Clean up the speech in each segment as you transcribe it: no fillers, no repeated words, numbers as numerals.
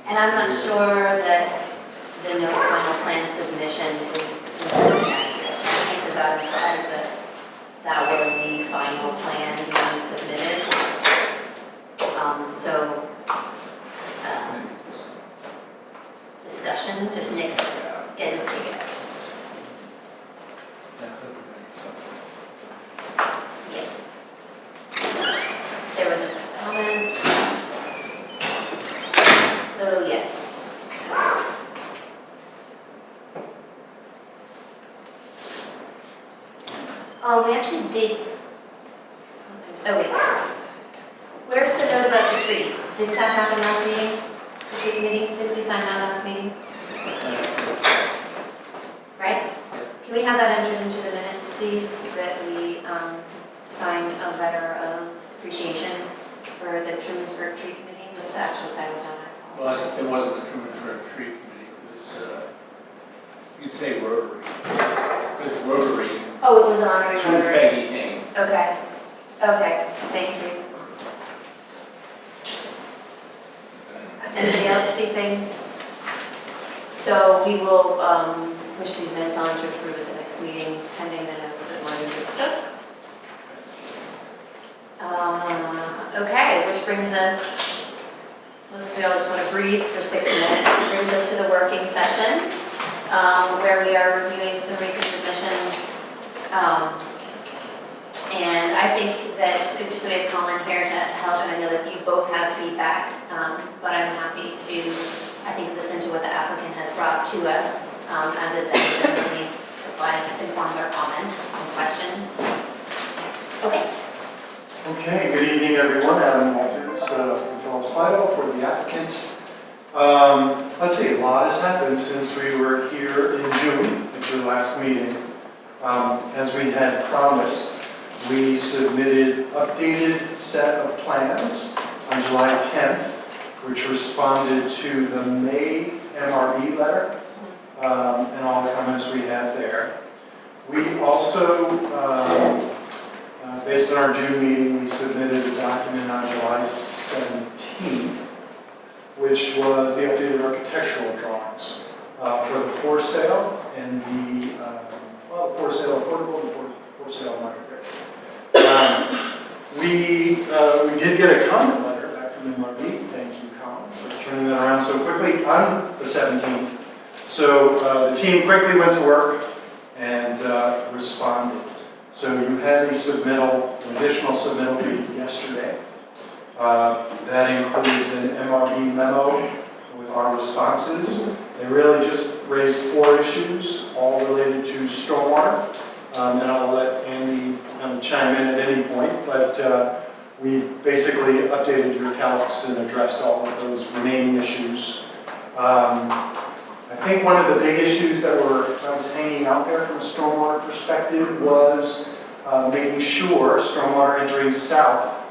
And I'm not sure that the no final plan submission is accurate. I think that implies that that was the final plan being submitted. Discussion, just nix it. Yeah, just take it out. Yeah. There was a comment. Oh, yes. Oh, we actually did. Oh, wait. Where's the note about the tree? Did that happen last meeting? The tree committee? Did we sign that last meeting? Right? Can we have that entered into the minutes, please? That we signed a letter of appreciation for the Trumansburg Tree Committee? What's the actual title, John? Well, it wasn't the Trumansburg Tree Committee. It was, you'd say Rotary. It was Rotary. Oh, it was honoring Through Rotary. Peggy King. Okay. Okay. Thank you. Anybody else see things? So we will push these minutes on to approve at the next meeting, pending the notes that Marty just took. Okay, which brings us, we all just want to breathe for 6 minutes. It brings us to the working session, where we are reviewing some recent submissions. And I think that, so we have Colin here to help, and I know that you both have feedback, but I'm happy to, I think, listen to what the applicant has brought to us, as it then really applies, informs our comments and questions. Okay. Okay, good evening everyone. Adam Walters from Phillips Slido for the applicant. Let's see, a lot has happened since we were here in June at your last meeting. As we had promised, we submitted updated set of plans on July 10th, which responded to the May MRB letter and all the comments we had there. We also, based on our June meeting, we submitted a document on July 17th, which was the updated architectural drawings for the for sale and the for sale affordable and for sale market rate. We did get a comment letter back from MRB. Thank you, Colin, for turning that around so quickly on the 17th. So the team quickly went to work and responded. So you had a submittal, an additional submittal yesterday. That includes an MRB memo with our responses. They really just raised 4 issues, all related to stormwater. And I'll let Andy chime in at any point, but we basically updated your calcs and addressed all of those remaining issues. I think one of the big issues that was hanging out there from a stormwater perspective was making sure stormwater entering south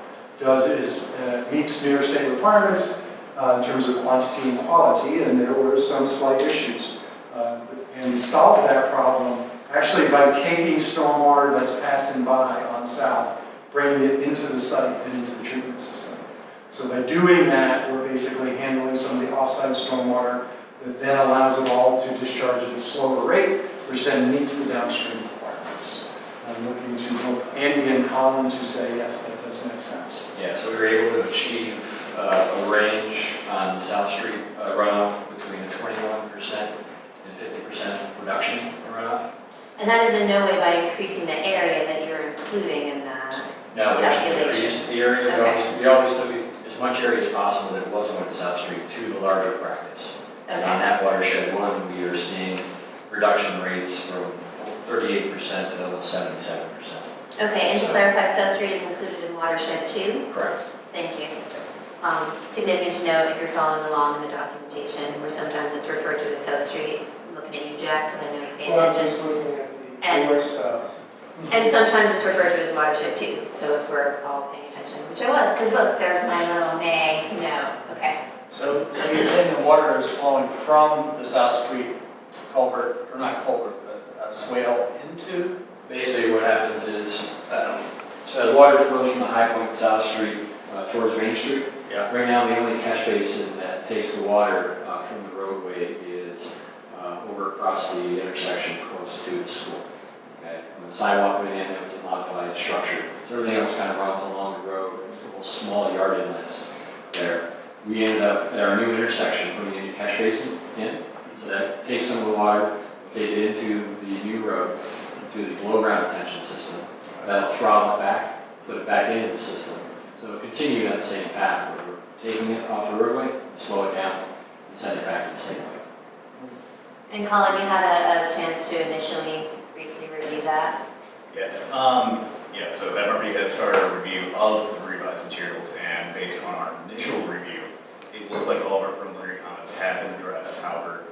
meets New York State requirements in terms of quantity and quality, and there were some slight issues. And we solved that problem actually by taking stormwater that's passing by on south, bringing it into the site and into the treatment system. So by doing that, we're basically handling some of the offsite stormwater that then allows it all to discharge at a slower rate, which then meets the downstream requirements. I'm looking to both Andy and Colin to say, yes, that does make sense. Yeah, so we were able to achieve a range on South Street runoff between a 21% and 50% reduction in runoff. And that is in no way by increasing the area that you're including in that No, we actually calculation. increased the area. Okay. We always took as much area as possible that was on South Street to the larger practice. Okay. On that watershed one, we are seeing reduction rates from 38% to almost 77%. Okay, and to clarify, South Street is included in watershed 2? Correct. Thank you. Significant to note if you're following along in the documentation, where sometimes it's referred to as South Street. I'm looking at you, Jack, because I know you pay Well, I'm attention. just looking at the And- worst stuff. And sometimes it's referred to as watershed 2, so if we're all paying attention, which I was, because look, there's my little nay, no, okay. So you're saying the water is flowing from the South Street culvert, or not culvert, but swale into? Basically what happens is, so as water flows from the high point of South Street towards Main Street. Yeah. Right now, the only catch basin that takes the water from the roadway is over across the intersection close to the school. Okay, when the sidewalk went in, there was a modified structure. So everything else kind of runs along the road. There's little small yard inlets there. We ended up at our new intersection putting a new catch basin in. So that takes some of the water, take it into the new road, to the below ground retention system. That'll throttle it back, put it back into the system. So it'll continue on the same path where we're taking it off the roadway, slow it down, and send it back in the same way. And Colin, you had a chance to initially briefly review that. Yes, yeah, so MRB has started a review of the revised materials, and based on our initial review, it looks like all of our preliminary comments have been addressed. However,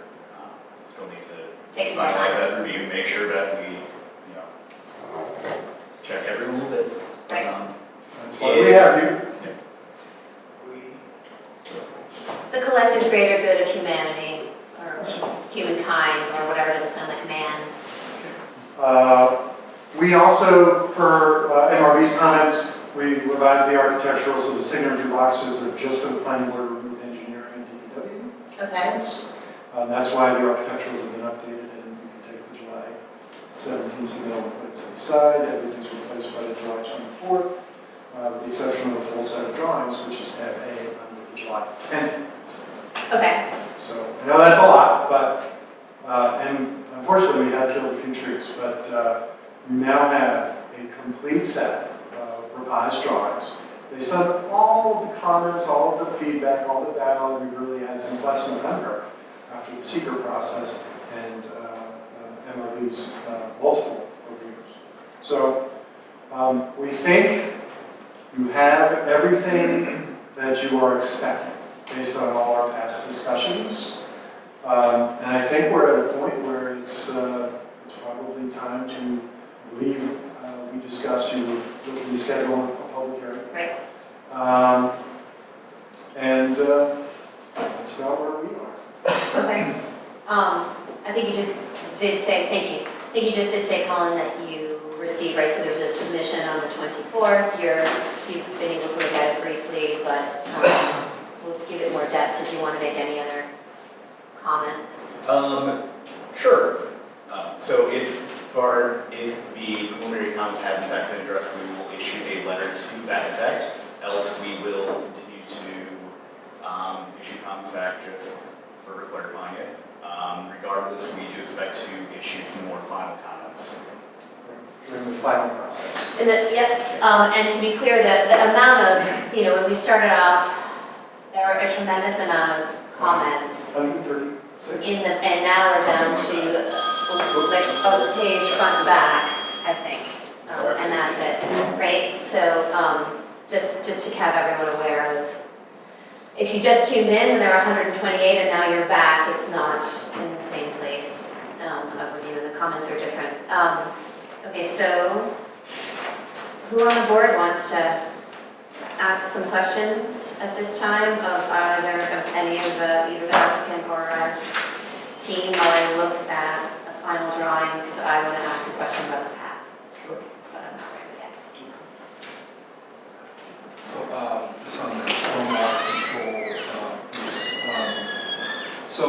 still need to Takes more finalize time. that review, make sure that we, check every little bit. Right. That's why we have you. The collective greater good of humanity, or humankind, or whatever, doesn't sound like man. We also, per MRB's comments, we revised the architectural, so the signature boxes are just for the planning board, remove engineering and DPW. Okay. That's why the architecturals have been updated, and you can take the July 17th submittal and put it to the side. Everything's replaced by the July 24th, with the exception of a full set of drawings, which is tab A under the July 10th. Okay. So I know that's a lot, but, and unfortunately we had killed a few trees, but you now have a complete set of revised drawings based on all of the comments, all of the feedback, all the dialogue we've really had since last November after the secret process and MRB's multiple reviews. So we think you have everything that you are expecting based on all our past discussions. And I think we're at a point where it's probably time to leave. We discussed you would schedule a public hearing. Right. And that's about where we are. Okay. I think you just did say, thank you. I think you just did say, Colin, that you received, right, so there's a submission on the 24th. You've been able to look at it briefly, but we'll give it more depth. Did you want to make any other comments? Sure. So if the preliminary comments have in fact been addressed, we will issue a letter to that effect. Else we will continue to issue comments back just for clarifying it. Regardless, we do expect to issue some more final comments. During the final process. And and to be clear, the amount of, when we started off, there were a tremendous amount of comments. 136. And now we're down to like a page front and back, I think, and that's it, right? So just to have everyone aware of, if you just tuned in and there were 128 and now you're back, it's not in the same place of review, and the comments are different. Okay, so who on the board wants to ask some questions at this time of either of any of either the applicant or our team while I look at the final drawing, because I want to ask a question about the path. Sure. But I'm not ready yet. So, just on the stormwater control piece, so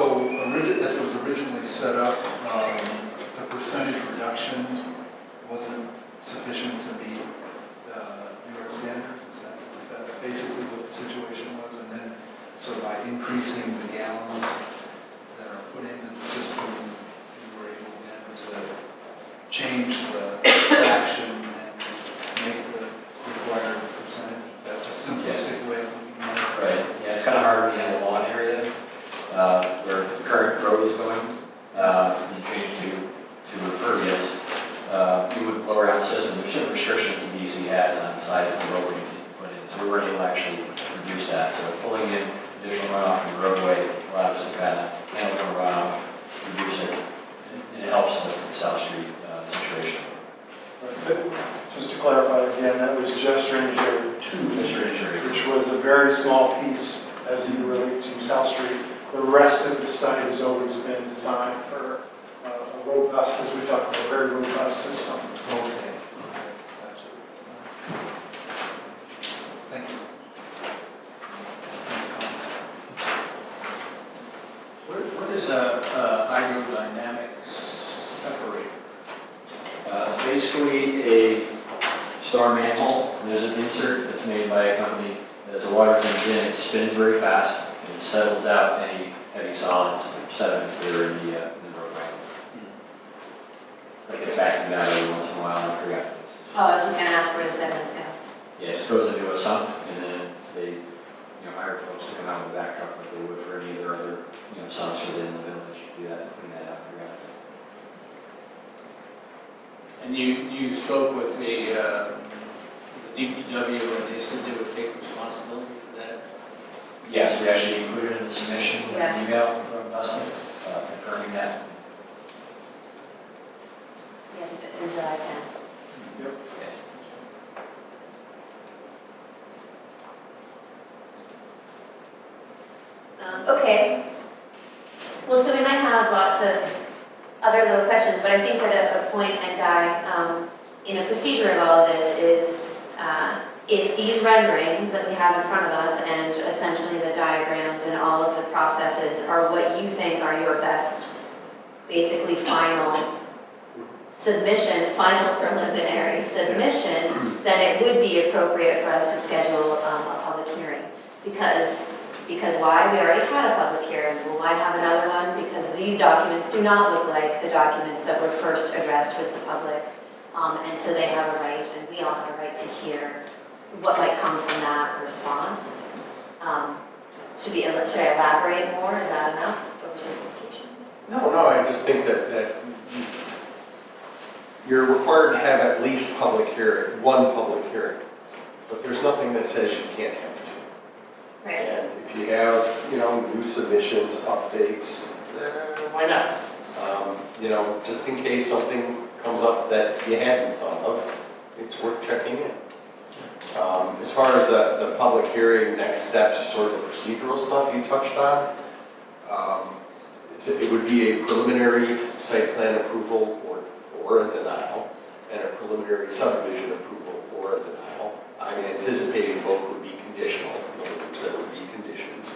as it was originally set up, the percentage reduction wasn't sufficient to meet New York standards. Is that basically what the situation was? And then, so by increasing the gallons that are put into the system, we were able then to change the fraction and make the required percentage. That's a simplistic way of looking at it. Right, yeah, it's kind of hard when you have a lawn area where the current road is going. You change to impervious. You would lower down the system. There's certain restrictions the DEC has on sizes of openings that you put in. So we weren't able to actually reduce that. So pulling in additional runoff from the roadway allowed us to kind of handle the runoff, reduce it, and it helps the South Street situation. Just to clarify again, that was just drainage area 2, Just drainage area. which was a very small piece as you relate to South Street. The rest of the site has always been designed for a robust, as we talked about, a very robust system. Okay. Gotcha. Thank you. by a company. As the water comes in, it spins very fast and settles out any heavy solids or sediments that are in the roadway. Like it's backing down every once in a while, I forgot. Oh, I was just gonna ask where the sediments go. Yeah, it just goes into a sump, and then they, hire folks to come out with a back truck like they would for any of their other, sumps within the village, do that, to clean that up, I forgot. And you spoke with the DPW, and they said they would take responsibility for that? Yes, we actually included in the submission with Yeah. an email from Dustin, confirming that. Yeah, I think that's in July 10. Yep. Yes. Okay. Well, so we might have lots of other little questions, but I think that a point, and Guy, in the procedure of all of this is if these renderings that we have in front of us and essentially the diagrams and all of the processes are what you think are your best, basically final submission, final preliminary submission, then it would be appropriate for us to schedule a public hearing. Because why? We already had a public hearing. Well, why have another one? Because these documents do not look like the documents that were first addressed with the public. And so they have a right, and we all have a right to hear what might come from that response. Should I elaborate more? Is that enough? Oversimplification? No, I just think that you're required to have at least one public hearing, but there's nothing that says you can't have two. Right. And if you have, new submissions, updates, why not? Just in case something comes up that you hadn't thought of, it's worth checking in. As far as the public hearing, next steps, sort of the procedural stuff you touched on, it would be a preliminary site plan approval or a denial, and a preliminary subdivision approval or a denial. I'm anticipating both would be conditional, in other words, there would be conditions.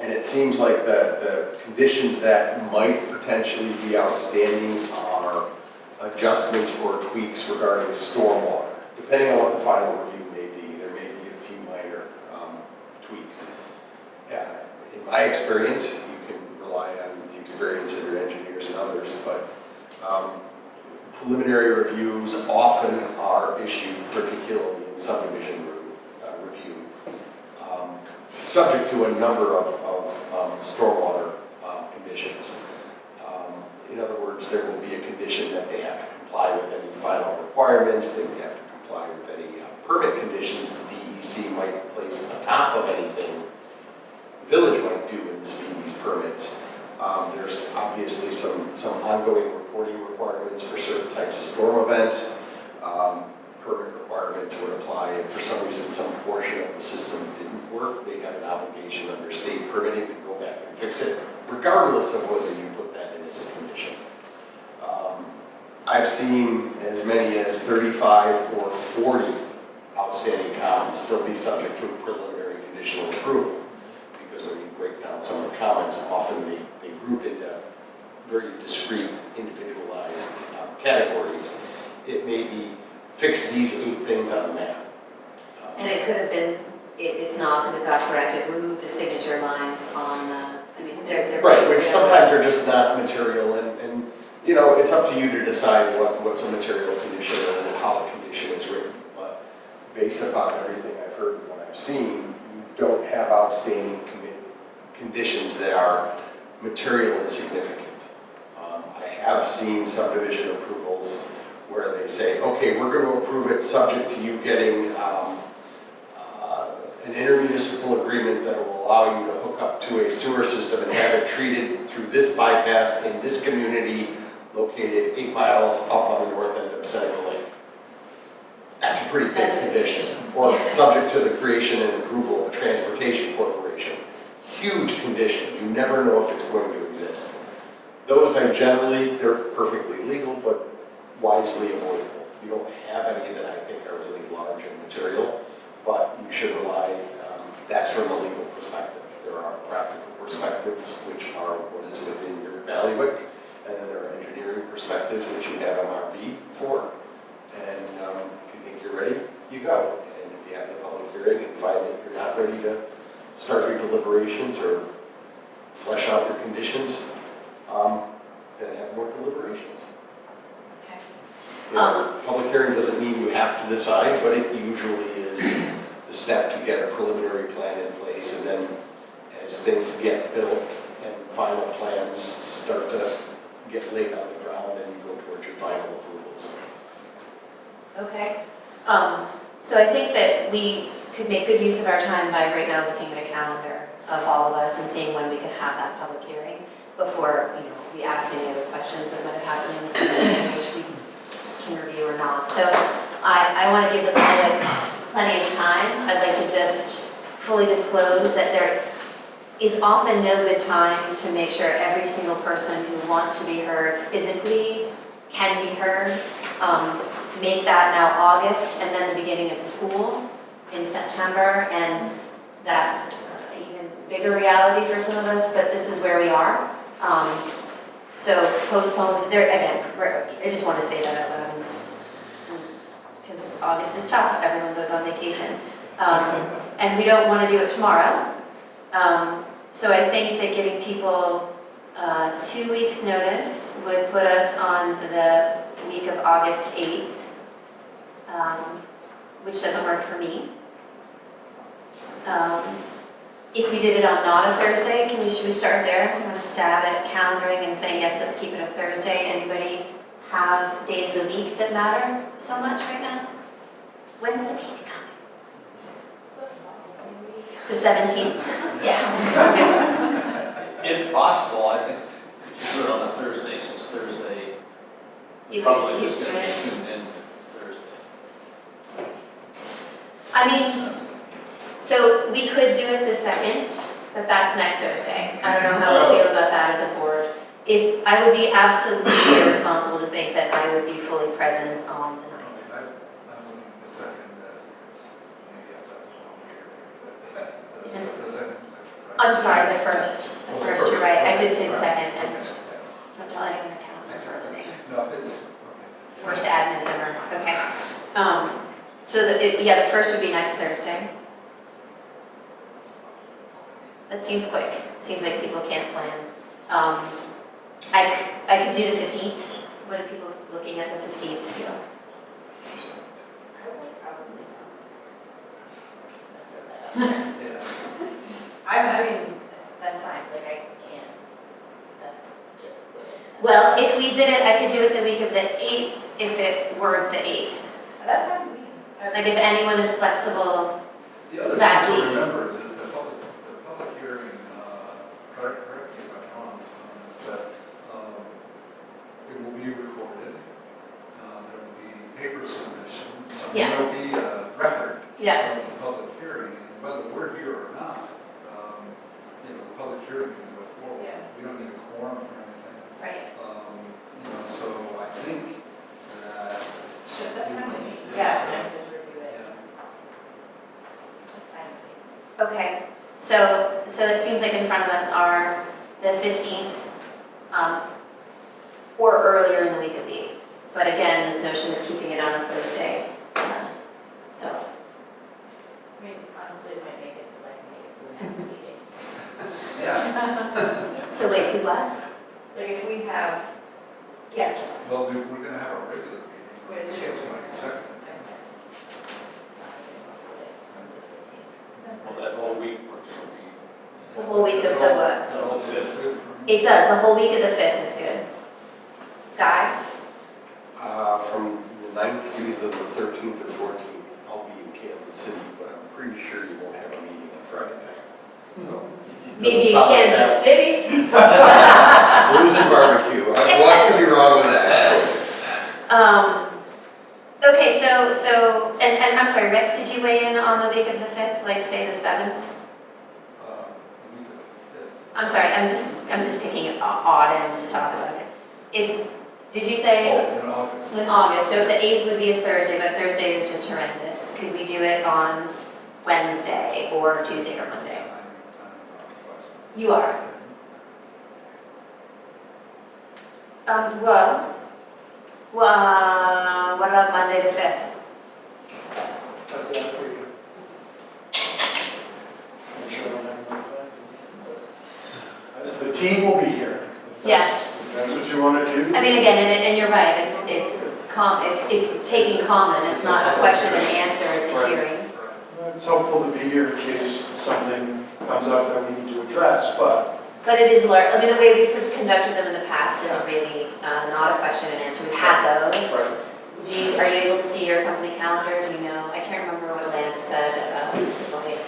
And it seems like the conditions that might potentially be outstanding are adjustments or tweaks regarding stormwater. Depending on what the final review may be, there may be a few minor tweaks. In my experience, you can rely on the experience of your engineers and others, but preliminary reviews often are issued, particularly in subdivision review, subject to a number of stormwater conditions. In other words, there will be a condition that they have to comply with any final requirements, they have to comply with any permit conditions the DEC might place on top of anything the village might do in the speedies permits. There's obviously some ongoing reporting requirements for certain types of storm events. Permit requirements would apply if for some reason some portion of the system didn't work. They'd have an obligation under state permitting to go back and fix it, regardless of whether you put that in as a condition. I've seen as many as 35 or 40 outstanding comments still be subject to a preliminary conditional approval. Because when you break down some of the comments, often they group into very discrete, individualized categories. It may be fix these 8 things on the map. And it could have been, it's not because it got corrected, remove the signature lines on the, they're. Right, which sometimes are just not material, and it's up to you to decide what's a material condition and how the condition is written. But based upon everything I've heard and what I've seen, you don't have outstanding conditions that are material and significant. I have seen subdivision approvals where they say, okay, we're going to approve it subject to you getting an intermunicipal agreement that will allow you to hook up to a sewer system and have it treated through this bypass in this community located 8 miles up on the north end of Seneca Lake. That's a pretty big condition. Or subject to the creation and approval of a transportation corporation. Huge condition. You never know if it's going to exist. Those they're perfectly legal, but wisely avoidable. You don't have any that I think are really large and material, but you should rely, that's from a legal perspective. There are practical perspectives, which are what is within your bailiwick, and then there are engineering perspectives, which you have MRB for. And if you think you're ready, you go. And if you have the public hearing and find that you're not ready to start your deliberations or flesh out your conditions, then have more deliberations. Okay. You know, public hearing doesn't mean you have to decide, but it usually is the step to get a preliminary plan in place, and then as things get built and final plans start to get laid on the ground, then you go towards your final approvals. Okay. So I think that we could make good use of our time by right now looking at a calendar of all of us and seeing when we could have that public hearing before, we ask any other questions that might have happened in the session, which we can review or not. So I want to give the public plenty of time. I'd like to just fully disclose that there is often no good time to make sure every single person who wants to be heard physically can be heard. Make that now August and then the beginning of school in September, and that's even bigger reality for some of us, but this is where we are. So postpone, there again, I just want to say that out loud, because August is tough, everyone goes on vacation. And we don't want to do it tomorrow. So I think that giving people 2 weeks' notice would put us on the week of August 8th, which doesn't work for me. If we did it on not a Thursday, should we start there? I'm going to stab at calendaring and say, yes, let's keep it a Thursday. Anybody have days of the week that matter so much right now? When's the week coming? The 17th? Yeah. If possible, I think we should do it on a Thursday, since Thursday, You probably just just used to gonna it. get tuned in to Thursday. I mean, so we could do it the 2nd, but that's next Thursday. I don't know how I feel about that as a board. If, I would be absolutely irresponsible to think that I would be fully present on the 9th. I'm looking at the second as maybe I've got a long year, but the second. I'm sorry, the 1st. The 1st, you're right. I did say the 2nd, and don't tell anyone the calendar for a living. No, it's, okay. Worst admin ever. Okay. So the 1st would be next Thursday. That seems quick. It seems like people can't plan. I could do the 15th. What do people looking at the 15th feel? Yeah. I mean, that's fine, like I can't, that's just. Well, if we did it, I could do it the week of the 8th if it were the 8th. That's fine. Like if anyone is flexible. The other That thing to week. remember is that the public hearing, correct me if I'm wrong, is that it will be recorded, there will be paper submission, so Yeah. there will be a record Yeah. of the public hearing, and whether we're here or not, the public hearing can go forward. Yeah. We don't need a quorum for anything. Right. So I think that, That's fine with me. Yeah, I can just review it. yeah. That's fine with me. Okay. So it seems like in front of us are the 15th, or earlier in the week of the 8th. But again, this notion of keeping it on a Thursday. So. I mean, honestly, it might make it so I can make it to the next meeting. Yeah. So wait, to what? Like if we have, yeah. Well, we're going to have a regular meeting. Where's on your- the 22nd. Well, that whole week works for me. The whole week of the what? The whole fifth. It does. The whole week of the 5th is good. Guy? From the 9th to either the 13th or 14th, I'll be in Kansas City, but I'm pretty sure you won't have a meeting on Friday night. So, Maybe in sound like Kansas City? blues and barbecue, what could be wrong with that? Okay, so, and I'm sorry, Rick, did you weigh in on the week of the 5th, like say the 7th? The week of the 5th. I'm sorry, I'm just picking odd ends to talk about it. Did you say In August. in August? So if the 8th would be a Thursday, but Thursday is just horrendous, could we do it on Wednesday or Tuesday or Monday? You are. What about Monday the 5th? team will be here. If that's what you want to do. I mean, again, and you're right, it's taking comment, it's not a question and answer, it's a hearing. It's helpful to be here in case something comes up that we need to address, but But it is, I mean, the way we've conducted them in the past is really not a question and answer, we've had those. Are you able to see your company calendar, do you know, I can't remember what Lance said about this like.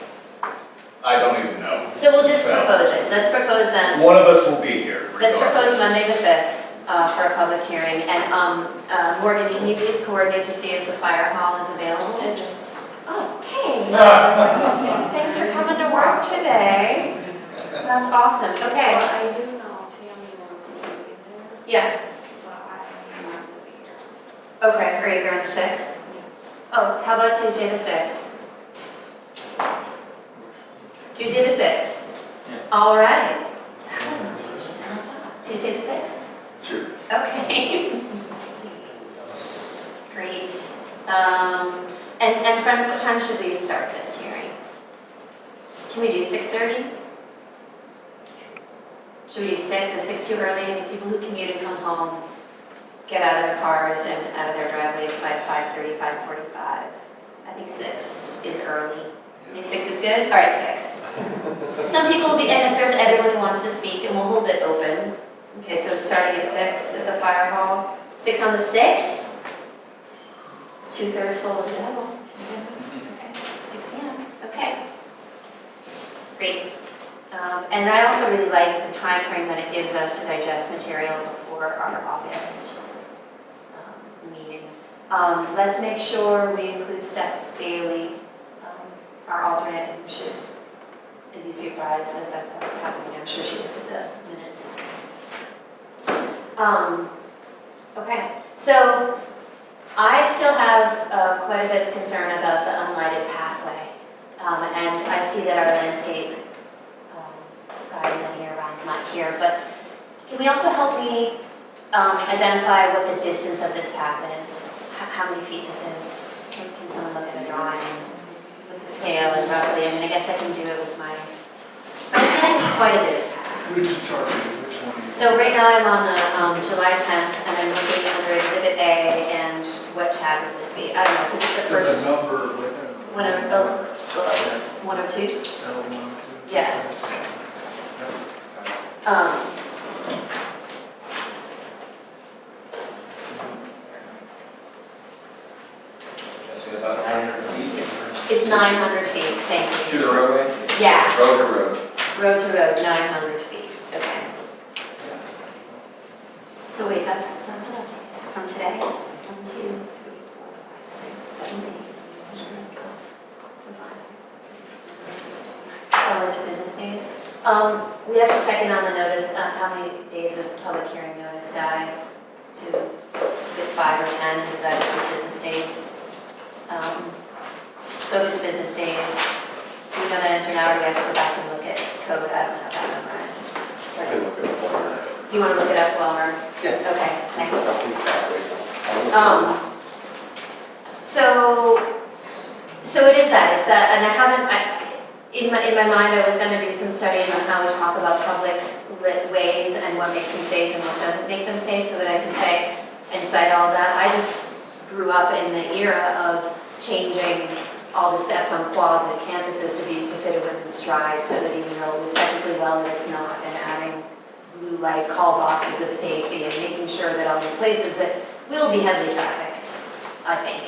I don't even know. So we'll just propose it, let's propose then. One of us will be here. Let's regardless. propose Monday the 5th for a public hearing, and Morgan, can you please coordinate to see if the fire hall is available? Okay. Thanks for coming to work today. That's awesome, okay. Well, I do know Tammy wants me to be there, Yeah, but I'm not gonna be here. okay, are you here on the 6th? Oh, how about Tuesday the 6th? Tuesday the 6th? All right. So that was on Tuesday the 6th? Sure. Okay. Great. And friends, what time should we start this hearing? Can we do 6:30? Should we do 6? Is 6 too early? The people who commute and come home get out of their cars and out of their driveways by 5:30, 5:45. I think 6 is early. You think 6 is good? All right, 6. Some people will be, and if there's everyone who wants to speak, and we'll hold it open. Okay, so starting at 6 at the fire hall. 6 on the 6th? It's 2/3 full of devil. Okay, 6 p.m. Okay. Great. And I also really like the time frame that it gives us to digest material before our August meeting. Let's make sure we include Steph Bailey, our alternate, who should at least be apprised that that's happening. I'm sure she looks at the minutes. Okay, so I still have quite a bit of concern about the unlighted pathway. And I see that our landscape guy isn't here, Ryan's not here, but can we also help me identify what the distance of this path is? How many feet this is? Can someone look at a drawing with the scale and roughly? I mean, I guess I can do it with my, but I feel like it's quite a bit of path. Which chart, which one? So right now I'm on the July 10th, and I'm looking under Exhibit A, and what tab would this be? I don't know, this is the There's first, a number, like. 102? L1, Yeah. Just about 900 feet. It's 900 feet, thank To you. the roadway? Yeah, Road to road. road to road, 900 feet, okay. So wait, that's enough days from today? 1, 2, 3, 4, 5, 6, 7, 8, 9, 10, 12, 15. Oh, is it business days? We have to check in on the notice, how many days of public hearing notice, Guy? To, if it's 5 or 10, is that business days? So if it's business days, do you know that answer now, or do we have to go back and look at code? I don't have that memorized. I can look at the corner. You want to look it up while we're? Yeah. Okay, thanks. Stuff in the pathways. So it is that, it's that, and I haven't, in my mind, I was gonna do some studies on how we talk about public lit ways and what makes them safe and what doesn't make them safe, so that I can say and cite all of that. I just grew up in the era of changing all the steps on quads at campuses to fit it within stride, so that even though it was technically well, that it's not, and adding blue light call boxes of safety and making sure that all these places that will be heavily trafficked, I think,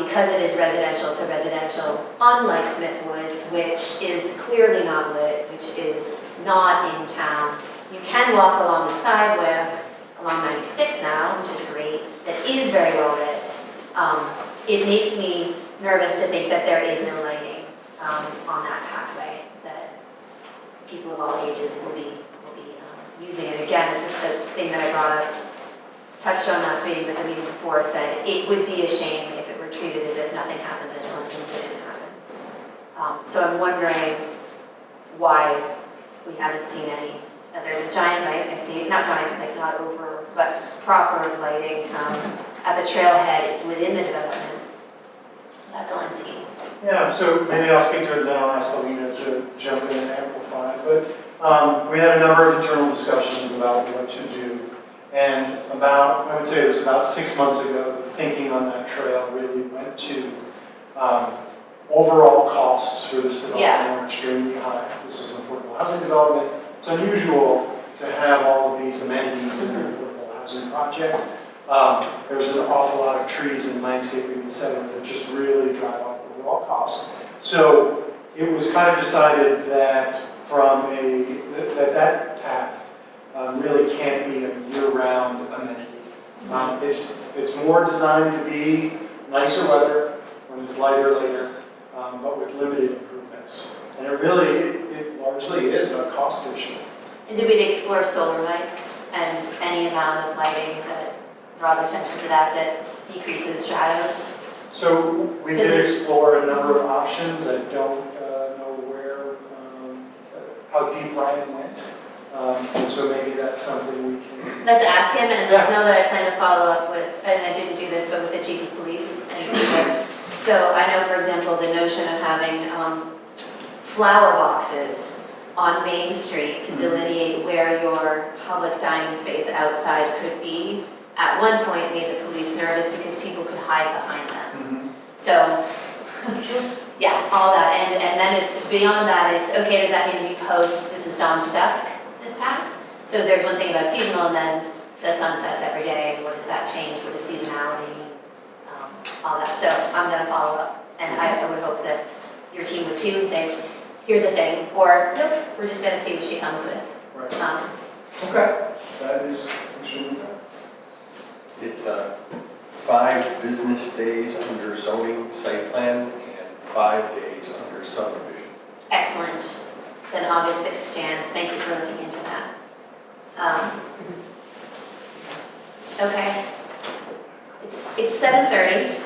because it is residential to residential, unlike Smith Woods, which is clearly not lit, which is not in town. You can walk along the sidewalk, along 96 now, which is great, that is very well lit. It makes me nervous to think that there is no lighting on that pathway, that people of all ages will be using it. Again, it's the thing that I brought up, touched on last meeting, but the meeting before said it would be a shame if it were treated as if nothing happens until an incident happens. So I'm wondering why we haven't seen any. There's a giant light, I see, not giant, like not over, but proper lighting at the trailhead within the development. That's all I'm seeing. Yeah, so maybe I'll speak to it, then I'll ask Alina to jump in and amplify. But We had a number of internal discussions about what to do. And I would say it was about 6 months ago, the thinking on that trail really went to overall costs for this development are extremely high. This is an affordable housing development. It's unusual to have all of these amenities in an affordable housing project. There's an awful lot of trees and landscaping, et cetera, that just really drive up overall cost. So it was kind of decided that that path really can't be a year-round amenity. It's more designed to be nicer weather when it's lighter later, but with limited improvements. And it largely is a cost issue. And did we explore solar lights and any amount of lighting that draws attention to that decreases shadows? So we Because did it's- explore a number of options. I don't know how deep Ryan went. And so maybe that's something we can. Let's ask him, and let's know that I plan to follow up with, and I didn't do this, but with the chief of police and see what. So I know, for example, the notion of having flower boxes on Main Street to delineate where your public dining space outside could be, at one point made the police nervous because people could hide behind them. So, yeah, all that, and then it's beyond that, it's, okay, does that mean we post, this is dawn to dusk, this path? So there's one thing about seasonal, and then the sun sets every day, what does that change, what does seasonality mean, all that. So I'm gonna follow up, and I would hope that your team would too, and say, here's a thing, or, nope, we're just gonna see what she comes with. Right. Okay, that is extremely fair. It's 5 business days under zoning site plan and 5 days under subdivision. Excellent. Then August 6th stands. Thank you for looking into that. Okay. It's 7:30.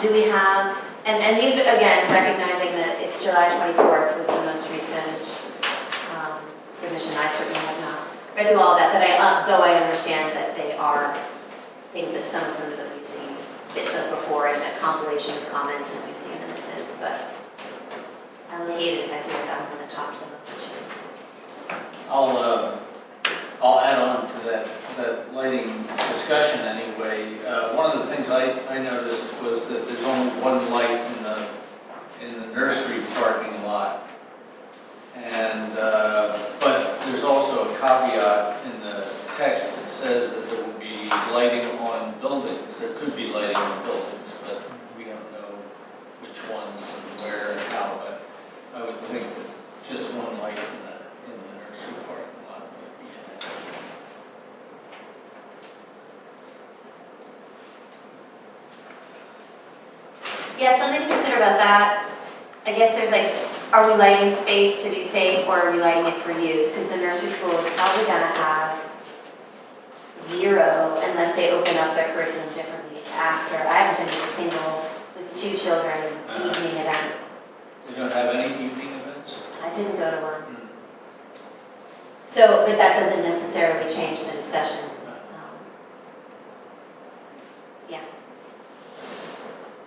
Do we have, and these are, again, recognizing that it's July 24th was the most recent submission. I certainly have not read through all of that, though I understand that they are things that some of them that we've seen bits of before in a compilation of comments, and we've seen them since, but I always hate it if I feel like I'm going to talk the most. I'll add on to that lighting discussion anyway. One of the things I noticed was that there's only one light in the nursery parking lot. And, but there's also a caveat in the text that says that there will be lighting on buildings. There could be lighting on buildings, but we don't know which ones and where and how. But I would think that just one light in the nursery parking lot would be enough. Yeah, something to consider about that. I guess there's like, are we lighting space to be safe, or are we lighting it for use? Because the nursery school is probably going to have 0 unless they open up their curriculum differently after. I haven't been to a single with 2 children evening event. They don't have any evening events? I didn't go to one. So, but that doesn't necessarily change the discussion. Yeah.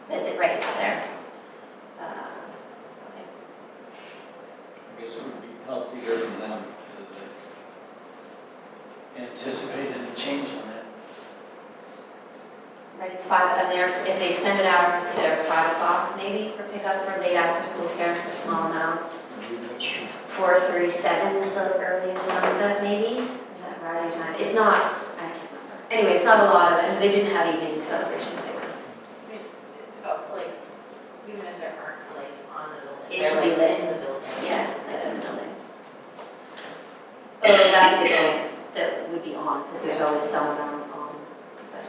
But right, it's there. Okay. I guess it would be helpful to hear from them whether they anticipate any change on that. Right, it's 5, and if they extended hours, they're 5 o'clock maybe for pickup for late after school care for a small amount. 4:37 is the earliest sunset maybe, or is that rising time? It's not, I can't remember. Anyway, it's not a lot of, and they didn't have evening celebrations, they were. Like, even if there aren't lights on the building. It should be they're lit. in the building. Yeah, that's in the building. Oh, that's a good thing, that would be on, because there's always some amount on. But,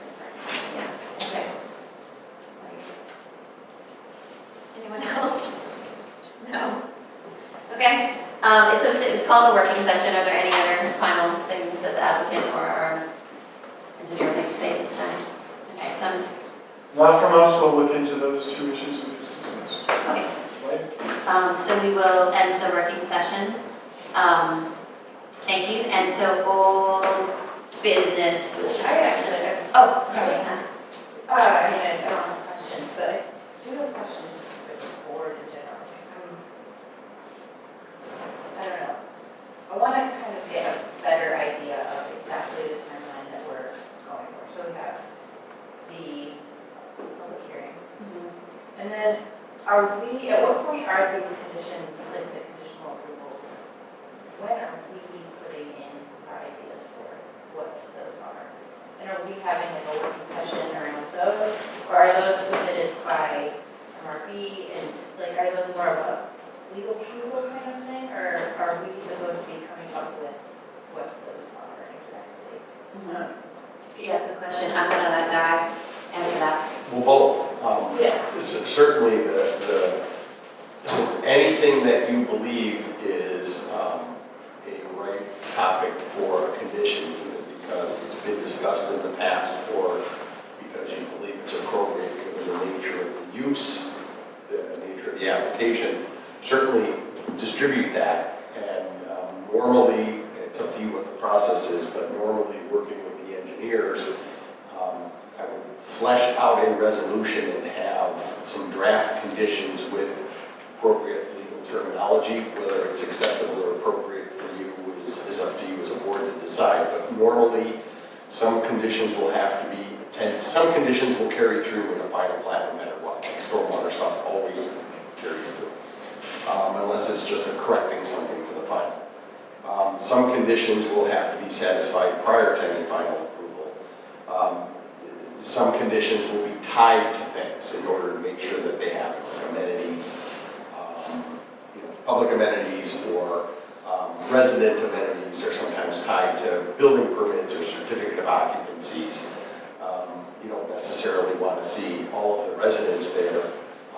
yeah, okay. Anyone else? No? Okay. So it's called a working session. Are there any other final things that the applicant or our engineer would like to say this time? Okay, Not from us, we'll look into those 2 issues we just discussed. okay. Right? So we will end the working session. Thank you. And so old business was just. I actually- Oh, sorry. I mean, I don't have questions, but I do have questions for the board in general. I don't know. these conditions, like the conditional approvals, when are we putting in our ideas for what those are? And are we having like a working session around those, or are those submitted by MRB, and like, are those more of a legal approval kind of thing, or are we supposed to be coming up with what those are exactly? Yeah, good question. I'm gonna let Guy answer that. Well, both. Yeah. Certainly, anything that you believe is a right topic for a condition, either because it's been discussed in the past or because you believe it's appropriate given the nature of the use, the nature of the application, certainly distribute that. And normally, it's up to you what the process is, but normally working with the engineers, I would flesh out a resolution and have some draft conditions with appropriate legal terminology. Whether it's acceptable or appropriate for you is up to you as a board to decide. But normally, some conditions will have to be attended. Some conditions will carry through in a final plat no matter what. Like stormwater stuff always carries through, unless it's just a correcting something for the final. Some conditions will have to be satisfied prior to any final approval. Some conditions will be tied to things in order to make sure that they have like amenities, public amenities or resident amenities are sometimes tied to building permits or certificate of occupancies. You don't necessarily want to see all of the residents there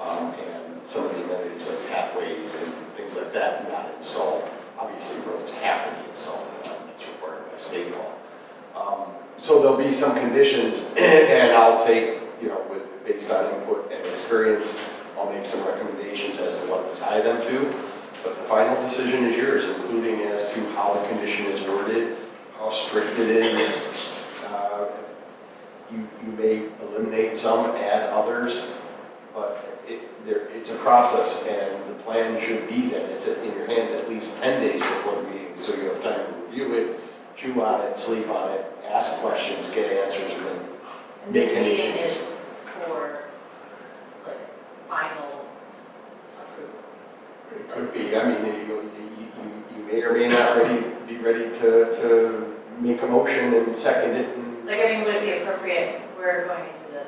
and some of the amenities like pathways and things like that not installed. Obviously, roads have to be installed. That's required by state law. So there'll be some conditions, and I'll take, based on input and experience, I'll make some recommendations as to what to tie them to. But the final decision is yours, including as to how the condition is worded, how strict it is. You may eliminate some, add others, but it's a process, and the plan should be that it's in your hands at least 10 days before the meeting, so you have time to review it, chew on it, sleep on it, ask questions, get answers, and then And make this any meeting changes. is for, like, final approval. It could be. I mean, you may or may not be ready to make a motion and second it. And Like, I mean, would it be appropriate, we're going into the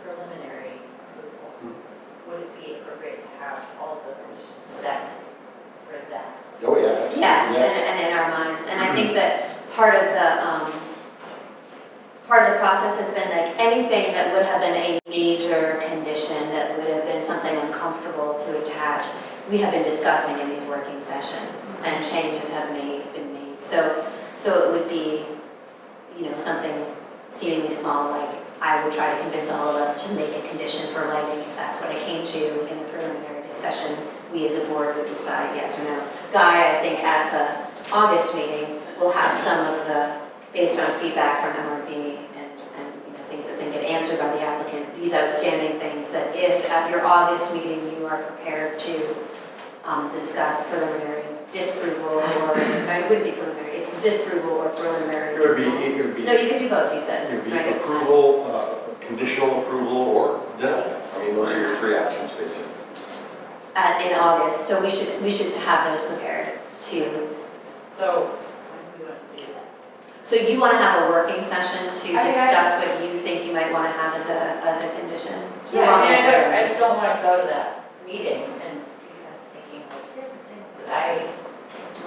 preliminary approval, would it be appropriate to have all of those conditions set for that? Oh, yeah, absolutely. Yeah, Yes. and in our minds. And I think that part of the process has been like anything that would have been a major condition that would have been something uncomfortable to attach, we have been discussing in these working sessions, and changes have been made. So it would be, something seemingly small, like I would try to convince all of us to make a condition for lighting if that's what it came to in the preliminary discussion. We as a board would decide yes or no. Guy, I think at the August meeting, will have some of the, based on feedback from MRB and things that didn't get answered by the applicant, these outstanding things that if at your August meeting you are prepared to discuss preliminary disapproval or, it wouldn't be preliminary, it's disapproval or preliminary. It would be. No, you can do both, you said, It would be right? approval, conditional approval, or denial. I mean, those are your three options, basically. In August, so we should have those prepared to. So, when do we want to do that? So you want to have a working session to I mean, discuss what you think you might want to have as a condition? So Yeah, wrong I mean, answer. I just don't want to go to that meeting and be kind of thinking, like, here's the things that I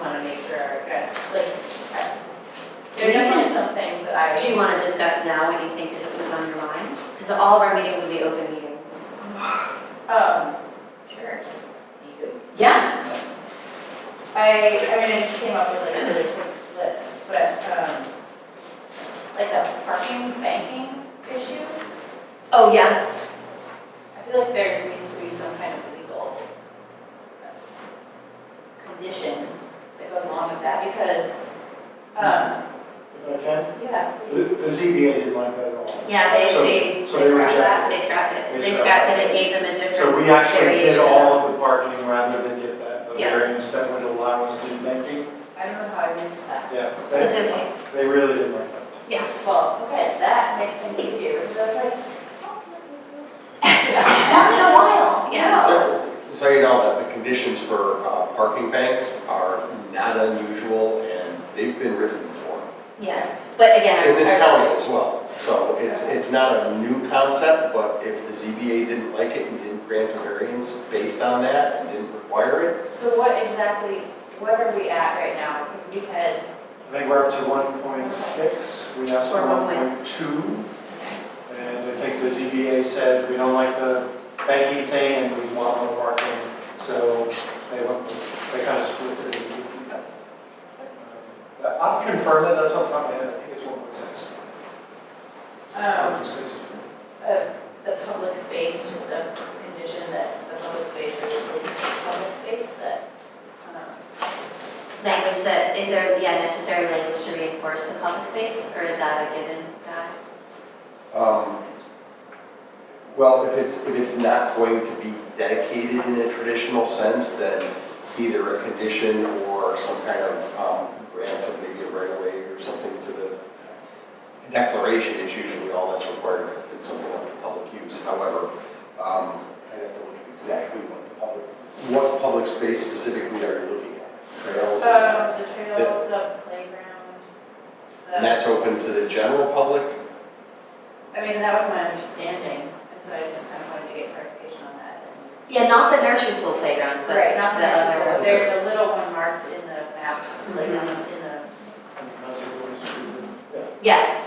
want to make sure are addressed. Like, there's definitely some things that I. Do you want to discuss now what you think is on your mind? Because all of our meetings will be open meetings. Sure. Do you? Yeah. I mean, I just came up with like a really quick list, but, like the parking banking issue, Oh, yeah. I feel like there needs to be some kind of legal condition that goes along with that, because, If I can, yeah. the ZBA didn't like that at all. Yeah, they So they scrapped rejected that. it. They scrapped it. They They scrapped scrapped it it. and gave them a different So we actually did variation. all of the parking rather than get the Yeah. variance that would allow us to do banking. I don't know how I missed that. Yeah, It's okay. they really didn't like that. Yeah. Well, okay, that makes things easier, because I was like, Not in a while. Yeah. So you know that the conditions for parking banks are not unusual, and they've been written before. Yeah, but again. In this are- county as well. So it's not a new concept, but if the ZBA didn't like it and didn't grant a variance based on that and didn't require it, So what are we at right now? Because we had, I think we're up to 1.6, we asked for Or 1.2. And I think the ZBA said, we don't like the banking thing and we want more parking. So they kind of split it into two. I'll confirm that, that's off the top of my head, I think it's 1.6. Parking spaces. the public space, just a condition that the public space or the public space that, Language that, is there, necessary language to reinforce the public space, or is that a given, Guy? well, if it's not going to be dedicated in a traditional sense, then either a condition or some kind of grant of maybe a right-of-way or something to the declaration is usually all that's required if it's something under public use. However, I'd have to look at exactly what public space specifically are you looking at? Trails? the trails, the playground. And that's open to the general public? I mean, that was my understanding, and so I just kind of wanted to get clarification on that. Yeah, not the nursery school playground, but Right, not the other one. There's a little one marked in the maps, like in the, Yeah,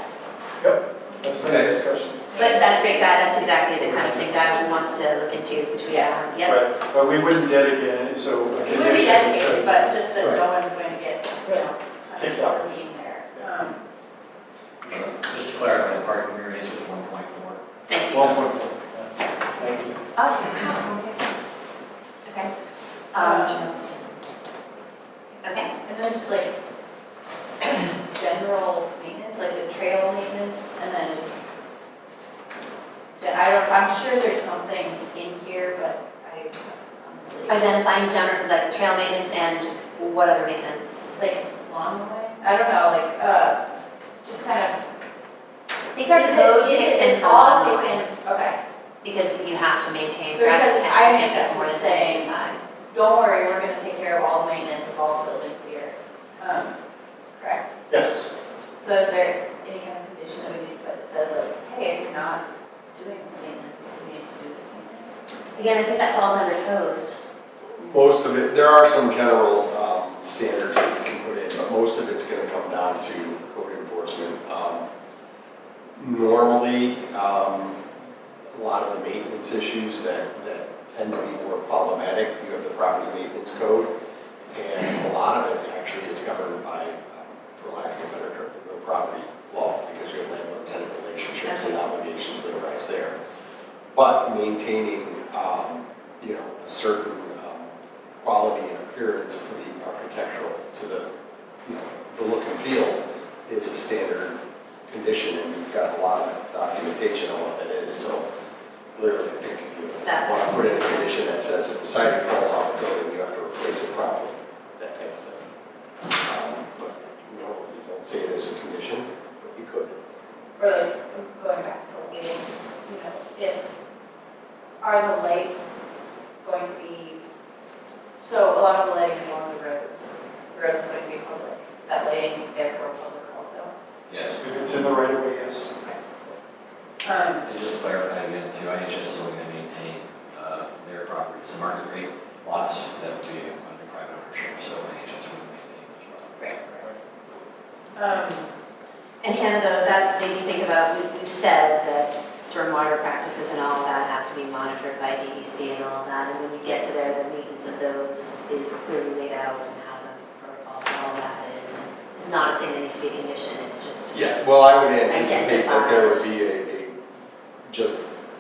That's been a discussion. but that's great, Guy, that's exactly the kind of thing Guy wants to look into between now and, yep. Right, but we wouldn't dedicate it, so a it would be condition dedicated, says. but just that Right. no one's going to get, Kicked out. for being there. Just to clarify, the parking variance was 1.4. Thank you. 1.4. Thank you. Oh, okay. Okay, And then just like general maintenance, like the trail maintenance, and then just, I'm sure there's something in here, but I honestly, identifying general, like trail maintenance and what other maintenance? like along the way, I don't know, like, just kind of. I think our code kicks in for all lawn taken? mowing, Okay, because you have to maintain grass Because patches, I you can't just get more than was 10 saying- inches high. don't worry, we're gonna take care of all the maintenance of all the buildings here. Correct? Yes. So is there any kind of condition that we need to put that says like, hey, if you're not doing this maintenance, you need to do this maintenance? Again, I think that falls under code. Most of it, there are some general standards that you can put in, but most of it's going to come down to code enforcement. Normally, a lot of the maintenance issues that tend to be more problematic, you have the property maintenance code, and a lot of it actually is governed by, for lack of a better term, real property law, because you have landlord-tenant relationships and obligations that arise there. But maintaining, a certain quality and appearance for the architectural, to the look and feel is a standard condition, and we've got a lot of documentation on what that is, so clearly, I think if It's you that want to basic. put in a condition that says if the siding falls off the building, you have to replace it properly, that kind of thing. But you don't say it as a condition, but you could. Or like, going back to lighting, are the lights going to be, so a lot of the lighting is along the roads are going to be public. Is that lighting therefore public also? Yes. If it's in the right of way, yes. And just to clarify again, too, IHS is only going to maintain their properties, the market rate lots that would be under private ownership, so IHS would maintain those properties. Right. And Hannah, though, that made me think about, we've said that stormwater practices and all of that have to be monitored by DEC and all of that, and when you get to there, the maintenance of those is clearly laid out and how the protocol and all of that is. And it's not a thing that needs to be a condition, it's just. Yeah, well, I would anticipate that there would Identified. be just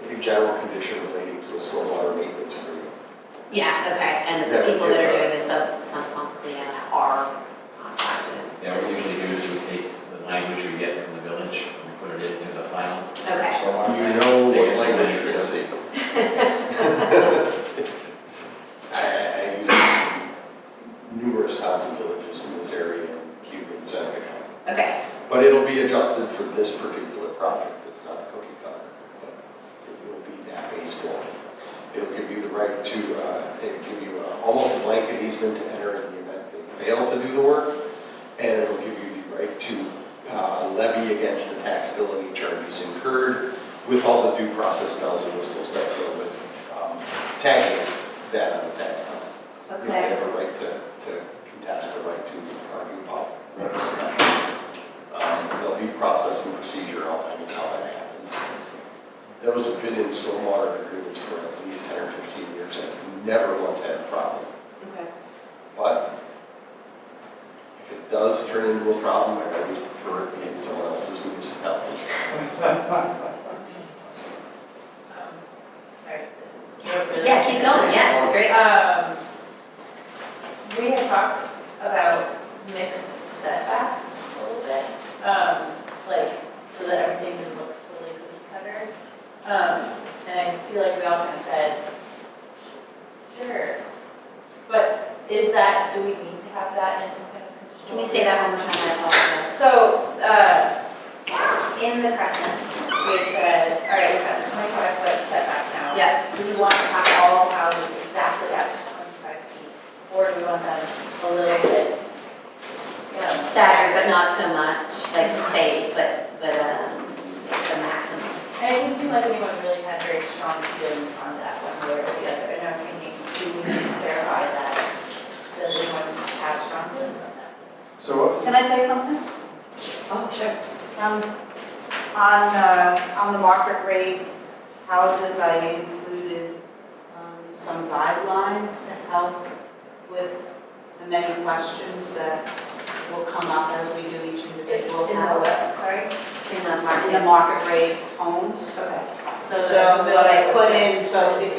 a general condition relating to a stormwater maintenance agreement. Yeah, okay, and the That would people that are give, doing this sump pump cleanup are contracted. Yeah, what we usually do is we take the language we get from the village and put it into the final Okay. stormwater You plan. know They what get language you're submitted, gonna so- see. I use it in numerous towns and villages in this area, in Cuba and Seneca County. Okay, But it'll be adjusted for this particular project. It's not a cookie cutter, but it will be that base form. It'll give you the right to, it'll give you almost blanket easement to enter in the event they fail to do the work, and it'll give you the right to levy against the taxability charges incurred with all the due process bells and whistles that go with tagging that on the tax bill. They Okay. have a right to contest, the right to argue about this. There'll be process and procedure, I'll tell you how that happens. Those have been in stormwater agreements for at least 10 or 15 years and never once had a problem. Okay. But if it does turn into a problem, I always prefer it being someone else's municipality. Sorry. Yeah, keep going, yes, great. We had talked about mixed setbacks a little bit, like, so that everything would look totally cookie cutter. And I feel like we all kind of said, sure. But is that, do we need to have that in some kind of conditional? Can you say that one more time? I apologize. So, in the Crescent, we had said, all right, we've got this 25-foot setback now. Yeah. Do we want to have all houses exactly at 25 feet? Or do we want them a little bit, you know, Staggered, but not so much, like the state, but the maximum. And it didn't seem like anyone really had very strong feelings on that one way or the other. And I was thinking, do we need to clarify that? Does anyone have strong feelings on that? So Can I say something? Oh, sure. On the market rate houses, I included some guidelines to help with the many questions that will come up as we do each individual In the house. what, sorry? In the In market. the market rate homes. Okay. So what I put in, so if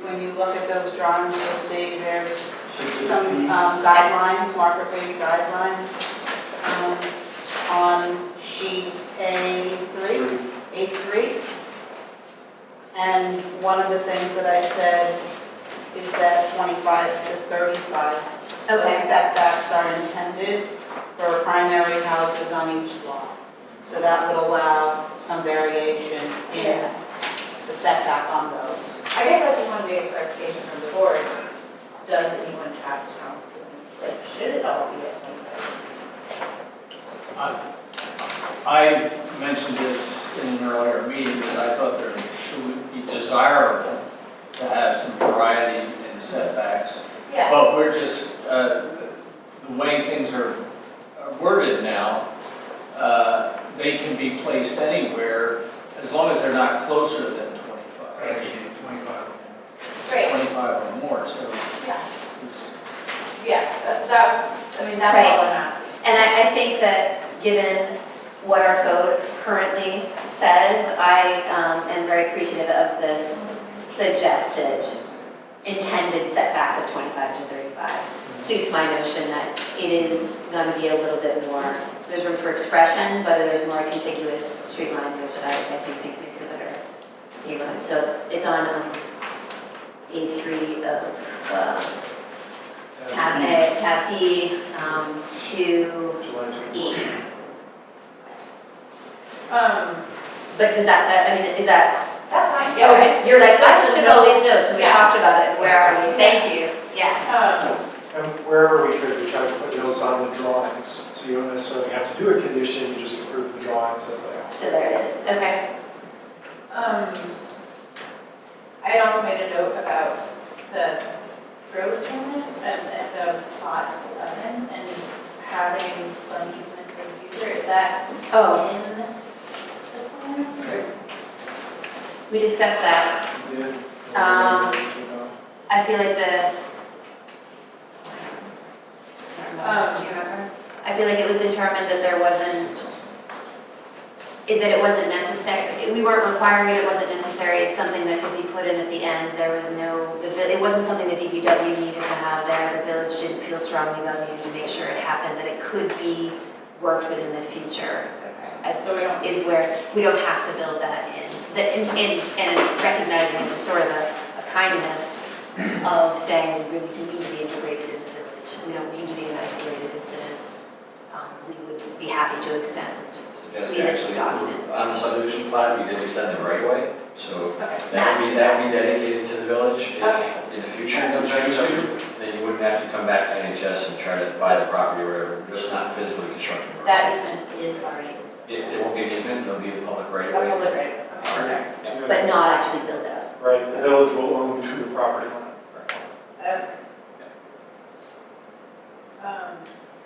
when you look at those drawings, you'll see there's some guidelines, market rate guidelines, on sheet A3. And one of the things that I said is that 25 to 35 Okay. setbacks are intended for primary houses on each lot. So that would allow some variation in the setback on those. I guess I just want to get a clarification from the board. Does anyone have strong feelings? Like, should it all be at 25? I mentioned this in an earlier meeting, that I thought there should be desirable to have some variety in setbacks. Yeah. But we're just, the way things are worded now, they can be placed anywhere as long as they're not closer than 25. 25. Great. 25 or more, so. Yeah. it's- Yeah, that's all I'm asking. And I think that given what our code currently says, I am very appreciative of this suggested intended setback of 25 to 35. Suits my notion that it is going to be a little bit more, there's room for expression, but there's more contiguous street line, which I do think makes a better neighborhood. So it's on A3 of tab B to E. But does that say, I mean, is that, That's fine. okay, you're like, I just took all these notes and we Yeah. talked about it, where are we? Thank you, yeah. And wherever we could, we tried to put notes on the drawings. So you don't necessarily have to do a condition, you just approve the drawings as they are. So there it is, okay. I had also made a note about the road terminus at the plot 11 and having some easement for the future. Is that Oh, in the plans or? we discussed that. I feel like do you remember? I feel like it was determined that there wasn't, that it wasn't necessary, we weren't requiring it, it wasn't necessary, it's something that could be put in at the end, there was no, it wasn't something the DPW needed to have there, the village didn't feel strongly about needing to make sure it happened, that it could be worked with in the future. So we don't. Is where we don't have to build that in. And recognizing it was sort of a kindness of saying we really do need to be integrated in the village. We don't need to be an isolated incident. We would be happy to extend. So Jessica, actually, on the subdivision plan, we did extend the right way, so Okay. that would be dedicated to the village if Okay. in the future. have to come back to NHS and try to buy the property or whatever, we're just not physically constructing the road. That easement is already It won't be an easement, it'll be the public right a of way. public right. Okay. Yeah. But not actually built out. Right, the village will own to the property line. Okay.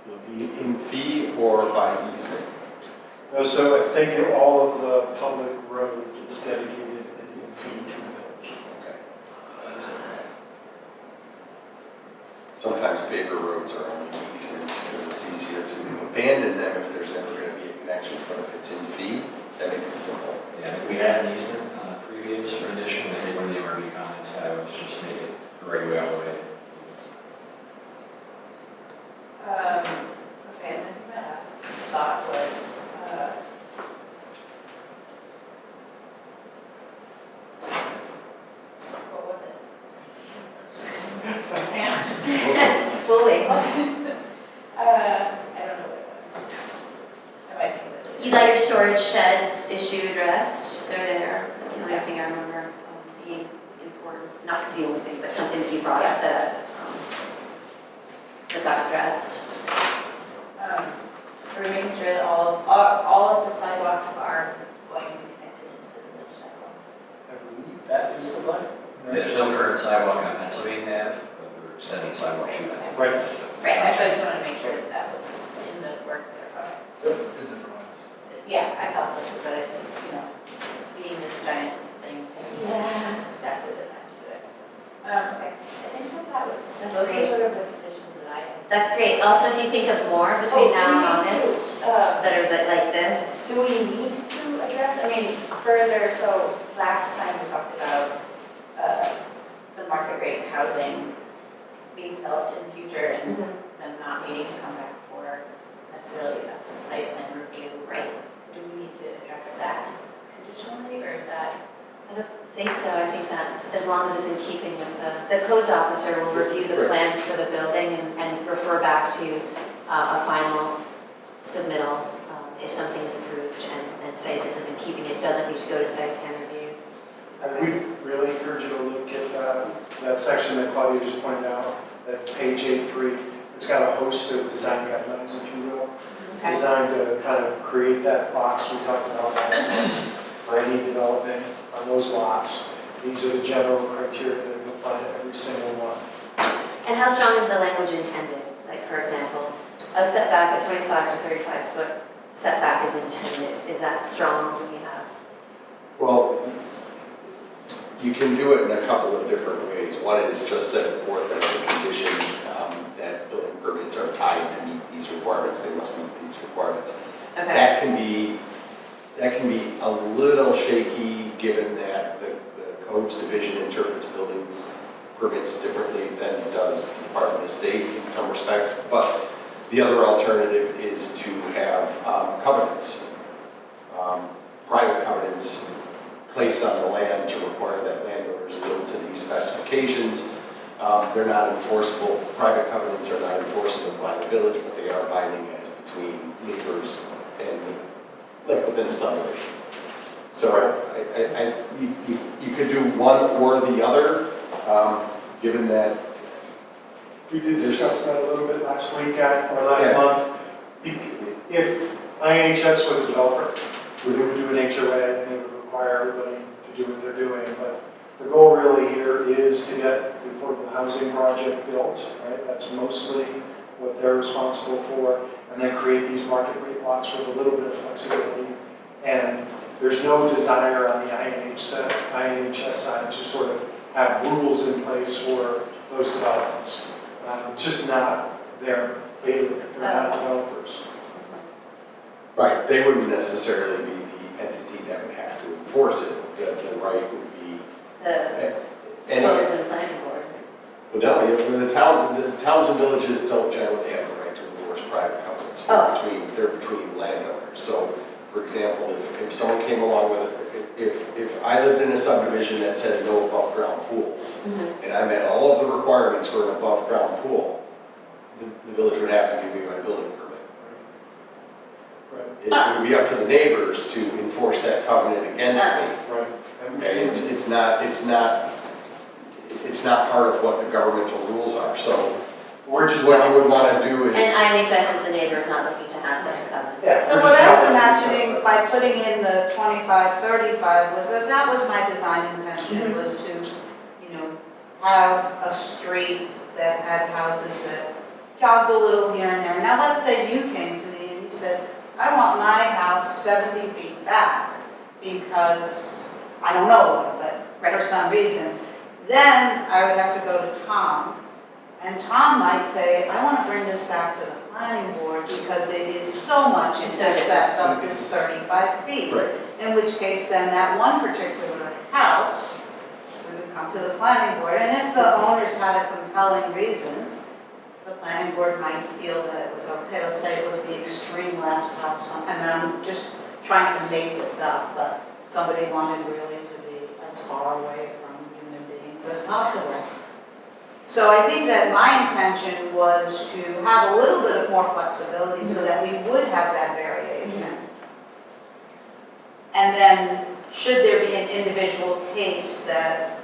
It'll be in fee or by easement. So I think in all of the public road gets dedicated and in fee to the village. Okay. Sometimes paper roads are only easements because it's easier to abandon them if there's never going to be a connection, but if it's in fee, that makes it simple. Yeah, I think we had an easement on a previous rendition, I think one of the RV comments, I was just make it the right way all the way. Okay, and then my last thought was, what was it? We'll wait. I don't know what it was. I might think of it. You got your storage shed issue addressed, they're there. That's the only thing I remember being important, not the only thing, but something that you brought up that got addressed. Are we making sure that all of the sidewalks are going to be connected into the village sidewalks? I believe that is the plan. There's no current sidewalk on Pennsylvania Ave, but we're extending sidewalk to Pennsylvania. Right. Right, so I just wanted to make sure that that was in the works or, In the drawings. yeah, I thought so, but I just, being this giant thing, Yeah. exactly the time to do it. Okay, I think that was, That's those great. are sort of the conditions that I had. That's great. Also, if you think of more between now and August that that are like this, do we need to address, I mean, further, so last time we talked about the market rate housing being developed in the future and them not needing to come back for necessarily a site plan review. Right. Do we need to address that conditionally, or is that? I don't think so. I think that's, as long as it's in keeping with the codes officer will review the Right. plans for the building and refer back to a final submittal if something is approved and say this is in keeping, it doesn't need to go to site plan review. And we really encourage you to look at that section that Claudia just pointed out, that page 8.3. It's got a host of design guidelines, if you will, designed to kind of create that box we talked about last month for any development on those lots. These are the general criteria that we apply to every single one. And how strong is the language intended? Like, for example, a setback, a 25 to 35 foot setback is intended. Is that strong? Do we have? Well, you can do it in a couple of different ways. One is just set it forth as a condition that building permits are tied to meet these requirements. They must meet these requirements. Okay. That can be a little shaky, given that the codes division interprets buildings permits differently than does the Department of State in some respects. But the other alternative is to have covenants, private covenants placed on the land to require that landowners build to these specifications. They're not enforceable, private covenants are not enforceable by the village, but they are binding as between neighbors and like within the subdivision. So you could do one or the other, given that. We did discuss that a little bit last week or last month. If INHS was a developer, we would do an HOA and they would require everybody to do what they're doing. But the goal really here is to get the affordable housing project built, right? That's mostly what they're responsible for. And then create these market rate lots with a little bit of flexibility. And there's no desire on the INHS side to sort of have rules in place for those developments. Just not their bailiwick, they're not developers. Right, they wouldn't necessarily be the entity that would have to enforce it. The right would be The any. codes and planning board. Well, no, the towns and villages don't generally have the right to enforce private covenants. They're between landowners. So, for example, if someone came along with it, if I lived in a subdivision that said no above ground pools, and I met all of the requirements for an above ground pool, the village would have to give me my building permit. It would be up to the neighbors to enforce that covenant against me. Right. Okay, it's not part of what the governmental rules are. So we're just. What you would want to do is, And IHS as the neighbor is not looking to have such a covenant. Yeah, So we're what just I was not- imagining by putting in the 25, 35 was that was my design intention, was to, you know, have a street that had houses that jogged a little here and there. Now, let's say you came to me and you said, I want my house 70 feet back because, I don't know, but for some reason. Then I would have to go to Tom, and Tom might say, I want to bring this back to the planning board because it is so much in It's so excess of this 35 feet. right, In which case, then that one particular house, we would come to the planning board, and if the owners had a compelling reason, the planning board might feel that it was okay. Let's say it was the extreme last house, and I'm just trying to make this up, but somebody wanted really to be as far away from human beings as possible. So I think that my intention was to have a little bit of more flexibility so that we would have that variation. And then, should there be an individual case that,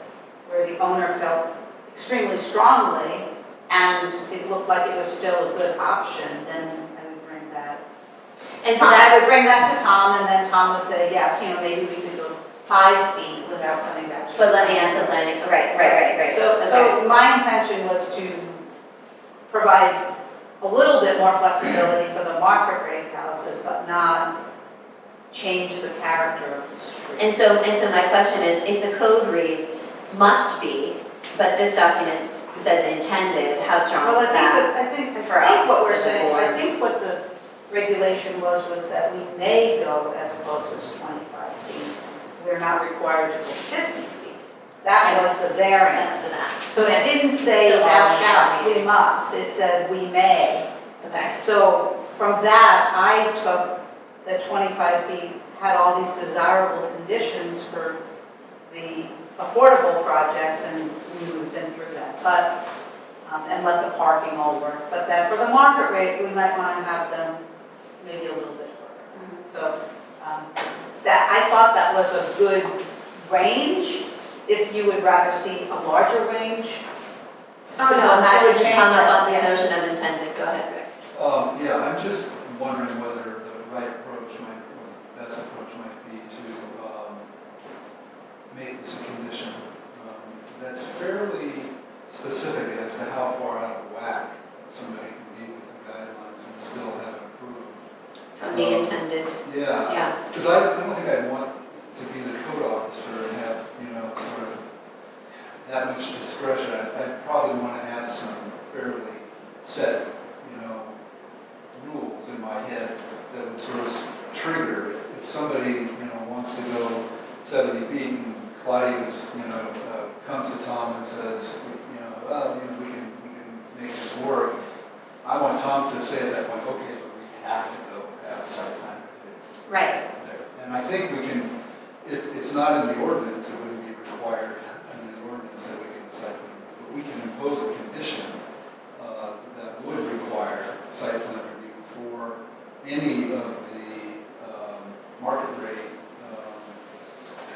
where the owner felt extremely strongly, and it looked like it was still a good option, then I would bring that. And so I that, would bring that to Tom, and then Tom would say, yes, you know, maybe we could go 5 feet without coming back to. but let me ask the planning, right. So, Okay. so my intention was to provide a little bit more flexibility for the market rate houses, but not change the character of the street. And so my question is, if the code reads must be, but this document says intended, how strong Well, is that? I think for what us we're as a saying, I board? think what the regulation was that we may go as close as 25 feet. We're not required to go 50 feet. That was the That's variance. the map. So it didn't say Still thou all shalt, in we must, it said we may. Okay. So from that, I took that 25 feet had all these desirable conditions for the affordable projects, and we've been through that. But, and let the parking all work. But that for the market rate, we might want to have them maybe a little bit further. So that, I thought that was a good range. If you would rather see a larger range. Oh, no, I'm totally just hung up on this Yeah. notion of intended. Go ahead, Rick. Yeah, I'm just wondering whether the right approach might, or the best approach might be to make this a condition that's fairly specific as to how far out of whack somebody can be with the guidelines and still have it approved. From the intended, Yeah, yeah. because I don't think I'd want to be the code officer and have, sort of that much discretion. I'd probably want to have some fairly set, rules in my head that would sort of trigger if somebody, wants to go 70 feet and Claudia's, comes to Tom and says, well, we can make this work. I want Tom to say at that point, okay, but we have to go outside time. Right. And I think we can, it's not in the ordinance, it wouldn't be required in the ordinance that we can site plan, but we can impose a condition that would require site plan review for any of the market rate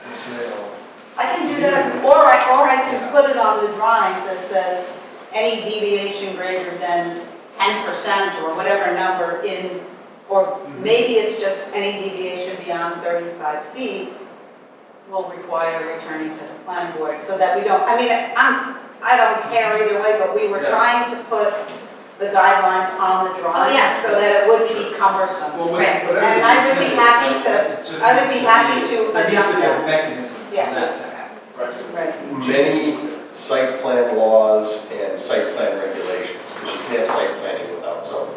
for sale. I can do that, or I can put it on the drawings that says any deviation greater than 10% or whatever number in, or maybe it's just any deviation beyond 35 feet will require returning to the planning board, so that we don't, I don't care either way, but we were Yeah. trying to put the guidelines on the drawings yeah. so that it wouldn't be cumbersome. Well, Right. whatever And the I would be intent is, happy it just I would needs be happy to there needs adjust to be a that. mechanism for Yeah. that to happen. Right. many site plan laws and site plan regulations, because you can have site planning without zoning.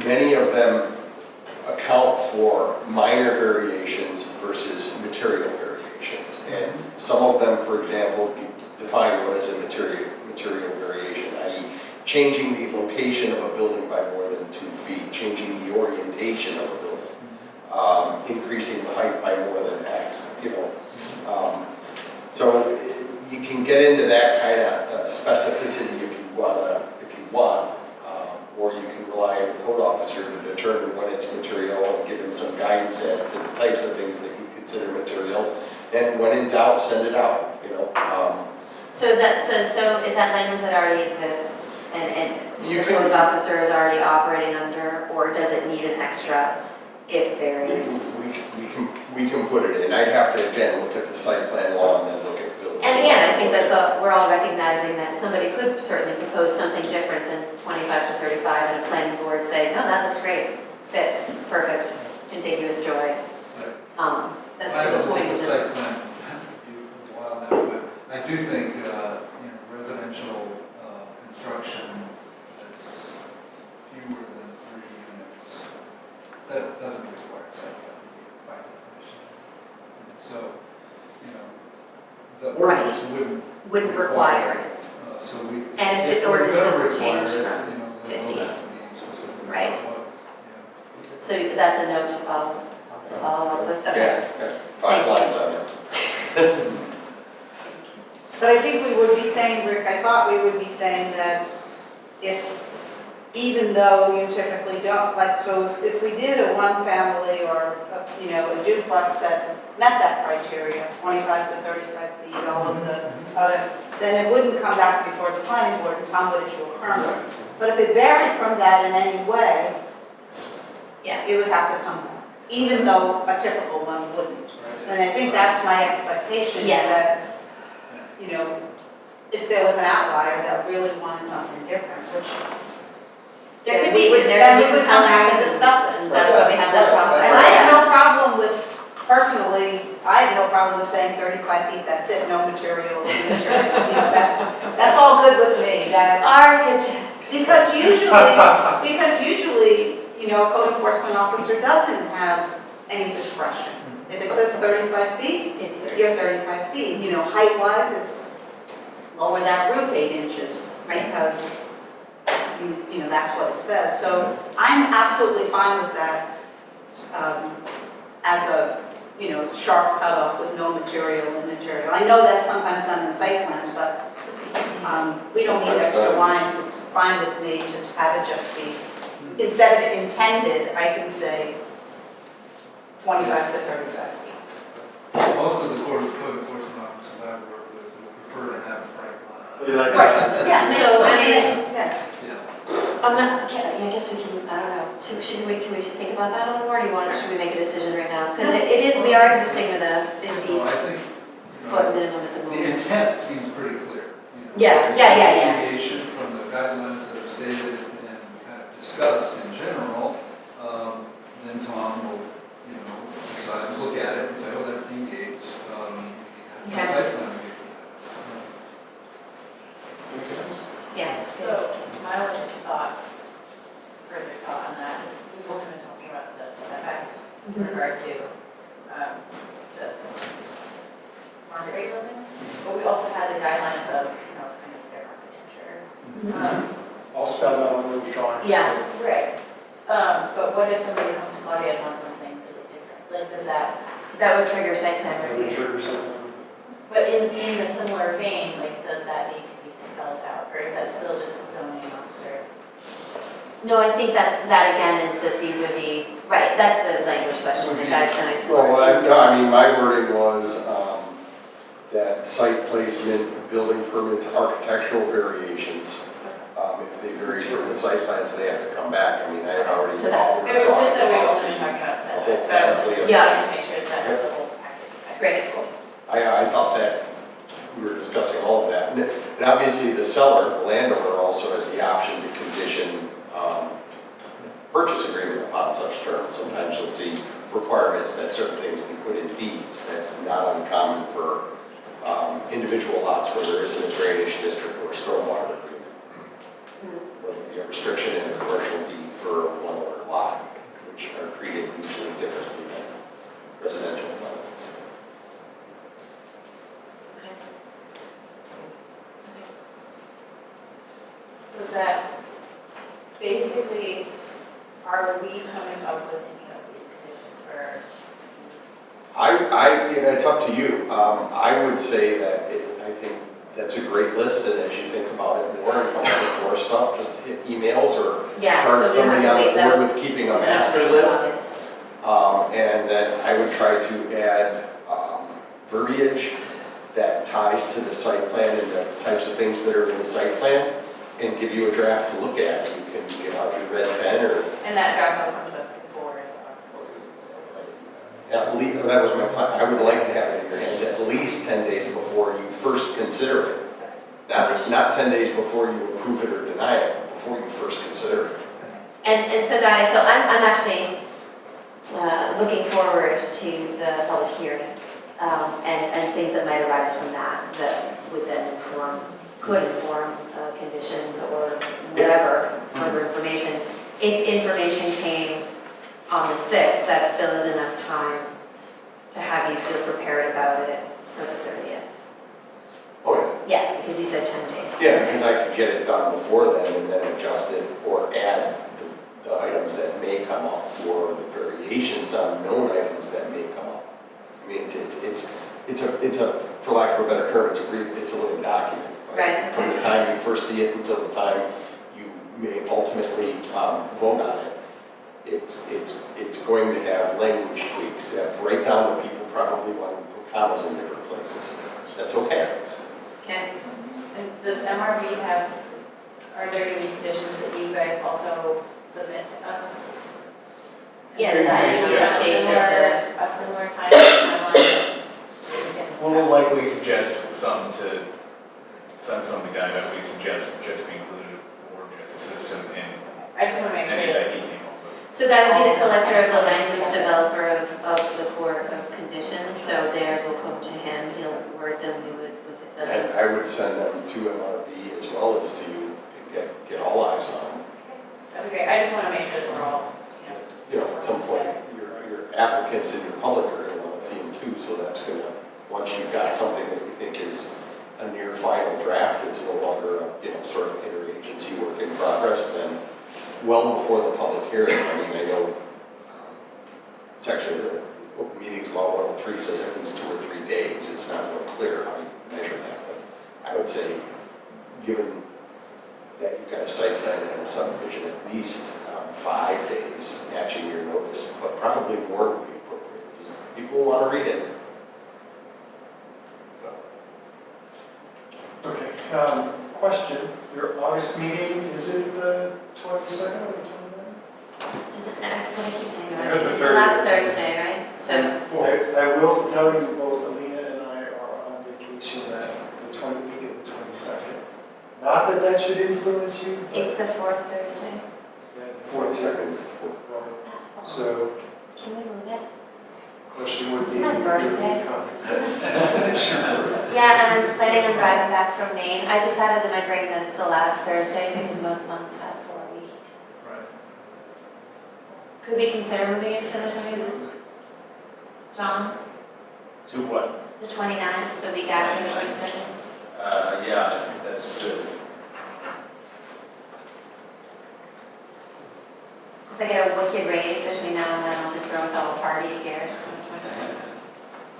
Many of them account for minor variations versus material variations. And some of them, for example, define what is a material variation, i.e. changing the location of a building by more than 2 feet, changing the orientation of a building, increasing the height by more than X, So you can get into that kind of specificity if you want, or you can rely on the code officer to determine when it's material and give him some guidance as to the types of things that you consider material. And when in doubt, send it out, So So is that language that already exists and You the can- codes officer is already operating under, or does it need an extra if varies? We can put it in. I'd have to, again, look at the site plan law and then look at village. And again, I think we're all recognizing that somebody could certainly propose something different than 25 to 35 and a planning board say, no, that looks great, fits, perfect, contiguous joy. That's I the haven't looked point, at the isn't it? site plan review for a while now, but I do think, residential construction that's fewer than 3 units, that doesn't require site plan review by definition. And so, the ordinance Wouldn't require it. So we. And if the we're ordinance gonna doesn't require change it, from then 50. we'll have to be specific about Right. what, So that's a note to follow up with, okay. Yeah, 5 lines on it. But I think we would be saying, Rick, I thought we would be saying that even though you typically don't, like, so if we did a one family or, a duplex that met that criteria, 25 to 35 feet, all of the other, then it wouldn't come back before the planning board and Tom would issue a permit. But if it varied from that in any way, Yeah. it would have to come back, even though a typical one wouldn't. And I think that's my expectation, is Yeah. that, if there was an outlier that really wanted something different, which There could then be, we would- there then could we be would come back and compelling discuss reasons, it. and that's why we have that process. And I have no problem with, personally, I have no problem with saying 35 feet, that's it, no material, that's all good with me, that, Architects. because usually, a code enforcement officer doesn't have any discretion. If it says 35 feet, It's there. you're 35 feet, height-wise, it's lower that roof 8 inches, right, because, that's what it says. So I'm absolutely fine with that as a, sharp cutoff with no material and material. I know that's sometimes done in site plans, but we don't need extra lines. It's fine with me to have it just be, instead of intended, I can say 25 to 35 feet. Most of the code enforcement officers I've worked with would prefer to have a bright line. They like Right, that. yeah, So, I yeah. I guess we can, I don't know, can we think about that a little more, or do you want, should we make a decision right now? Because we are existing with a 50 No, I think, foot minimum at the the moment. intent seems pretty clear. Yeah. Deviation from the guidelines that are stated and kind of discussed in general, then Tom will, decide, look at it and say, oh, that deviates. Okay. Site plan review. Makes sense. Yeah. So my only further thought on that is, we were going to talk about the setback in regard to those market rate buildings, but we also had the guidelines of, kind of their architecture. I'll spell that on the drawing. Yeah. Right. But what if somebody comes to Claudia and wants something really different? Like, does that, That would trigger site plan That would review. trigger something. but in the similar vein, like, does that need to be spelled out? Or is that still just a zoning officer? No, I think that again is that these are right, that's the language question that guys can explore. Well, my wording was that site placement, building permits, architectural variations, if they vary from the site plans, they have to come back. I had already. So that's- It was just that we were only talking about setbacks, so I was just Yeah. trying to make sure that that's the whole package. Great, cool. I thought that we were discussing all of that. And obviously the seller, the landowner, also has the option to condition purchase agreement upon such terms. Sometimes you'll see requirements that certain things be put in deeds. That's not uncommon for individual lots where there isn't a drainage district or a stormwater agreement. Where there'll be a restriction in a commercial deed for one owner lot, which are treated usually differently than residential developments. Okay. So is that basically, are we coming up with any of these conditions for? It's up to you. I would say that I think that's a great list, and as you think about it more and come up with more stuff, just hit emails or Yeah, charge so they somebody have on to the wait, board that's. with keeping a that's master wait till list. August. And then I would try to add verbiage that ties to the site plan and the types of things that are in the site plan and give you a draft to look at. You can get out your red pen or And that draft will come to us before at least, that was my plan. I would like to have it in your hands at least 10 days before you first consider it. Not 10 days before you approve it or deny it, but before you first consider it. And so guys, so I'm actually looking forward to the public hearing and things that might arise from that would then could inform conditions or whatever further information. If information came on the 6th, that still is enough time to have you feel prepared about it for the 30th. Oh, Yeah, because you said 10 days. yeah, because I could get it done before then and then adjust it or add the items that may come up or the variations on known items that may come up. I mean, it's a, for lack of a better term, it's a living document. Right. From the time you first see it until the time you may ultimately vote on it, it's going to have language tweaks that break down the people probably want to put commas in different places. That's okay. Okay. And does MRB have, are there going to be conditions that you guys also submit to us? Yes, And that is a the stage of a similar timeline? We'll likely suggest some to send some to Guy that we suggest just be included or just a system in I just want to make any sure that that, he came up with. So that would be the collector of the language developer of the court of conditions, so theirs will come to him, he'll word them, we would look at them. And I would send them to MRB as well as to you and get all eyes on them. that'd be great. I just want to make sure that we're all, You know, at some point, your applicants and your public are going to want to see them too, so that's going to, once you've got something that you think is a near final draft, it's no longer a, sort of interagency work in progress, then well before the public hearing, I mean, I know section of the Open Meetings Law 103 says at least 2 or 3 days. It's not real clear how you measure that, but I would say, given that you've got a site plan and a subdivision, at least 5 days matching your notice, but probably more would be appropriate, because people will want to read it. So. Okay, question, your August meeting, is it the 22nd or the 29th? Is it, what I keep saying about Yeah, it, the it's the 30th. last Thursday, right? So, I will tell you, both Alina and I are on vacation that the 20th and the 22nd. Not that should influence you. but- it's the 4th Thursday. Yeah, the 42nd 42nd. is the fourth. Right. So, Can we move it? question would be. It's my birthday. It's your birthday. Yeah, and I'm planning on driving back from Maine. I just had it in my brain that it's the last Thursday because most months have 4 weeks. Right. Could we consider moving it to the 29th? John, To what? the 29th, the week after the 22nd? Yeah, I think that's good. If I get a wicked raise between now and then, I'll just throw us all a party here. It's on the 22nd.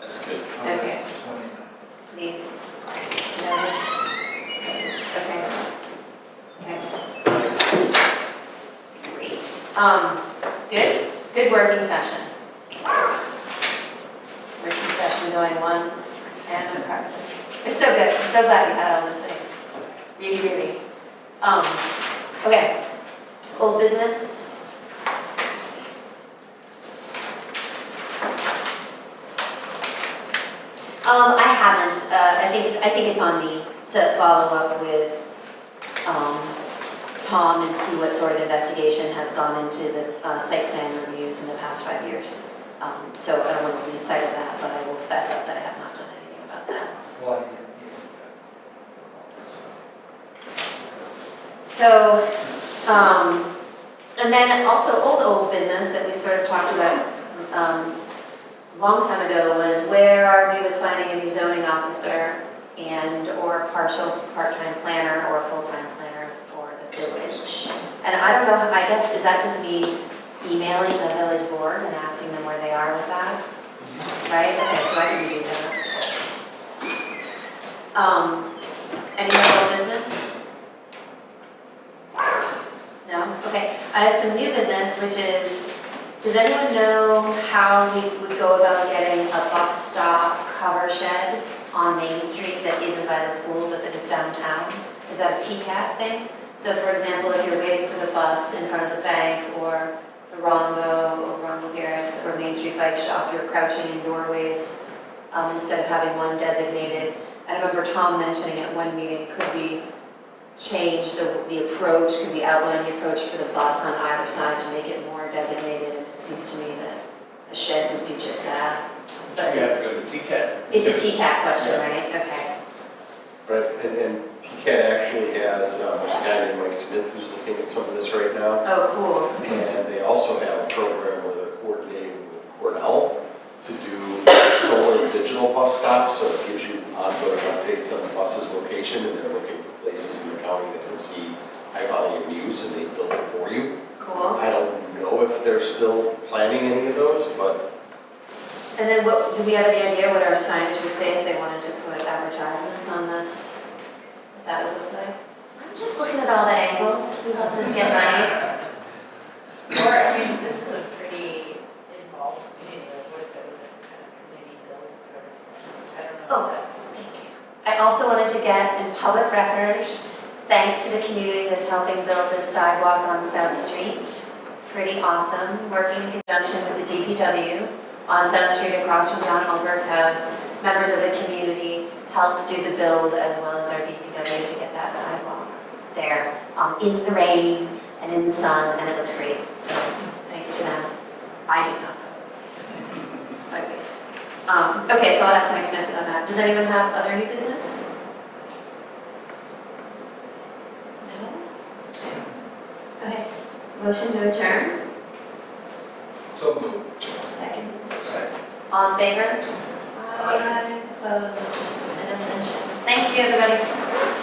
That's good. Okay. Please. Noted. Okay. Okay. Great. Good working session. Working session going once and apart. It's so good. I'm so glad you had all those things. Really, really. Okay. Old business. I haven't. I think it's on me to follow up with Tom and see what sort of investigation has gone into the site plan reviews in the past 5 years. So I don't want to lose sight of that, but I will fess up that I have not done anything about that. Well, So, and then also old business that we sort of talked about a long time ago was where are we with finding a new zoning officer and or partial part-time planner or full-time planner for the village. And I don't know, I guess, is that just me emailing the village board and asking them where they are with that? Right, okay, so I can do that. Any other business? No? Okay, I have some new business, which is, does anyone know how we would go about getting a bus stop cover shed on Main Street that isn't by the school, but that is downtown? Is that a TCAT thing? So for example, if you're waiting for the bus in front of the bank, or the Rongo Garrett's, or Main Street Bike Shop, you're crouching in doorways, instead of having one designated. I remember Tom mentioning at one meeting, could we change the approach, could we outline the approach for the bus on either side to make it more designated? And it seems to me that a shed would do just that. But You have to go to TCAT. it's a TCAT question, right? Okay. Right, and TCAT actually has, there's a guy named Mike Smith who's looking at some of this right now. Oh, cool. And they also have a program where they're coordinating with Cornell to do solar and digital bus stops, so it gives you ongoing updates on the bus's location, and they're looking for places in the county that will see high volume use, and they build it for you. Cool. I don't know if they're still planning any of those, but And then what, do we have any idea what our signage would say if they wanted to put advertisements on this? What that would look like? I'm just looking at all the angles. Who helps us get money? Or, I mean, this is a pretty involved community, like what if it was a kind of community build sort of thing? I don't know Oh. if that's. Thank you. I also wanted to get in public record, thanks to the community that's helping build this sidewalk on South Street. Pretty awesome, working in conjunction with the DPW on South Street across from John Olberg's house. Members of the community helped do the build as well as our DPW to get that sidewalk there, in the rain and in the sun, and it looks great. So thanks to them. I did not know. Okay. Okay, so I'll ask Mike Smith about that. Does anyone have other new business? No? Go ahead. Motion to adjourn? So moved. Second. Second. All in favor? Aye. Opposed? An abstention. Thank you, everybody.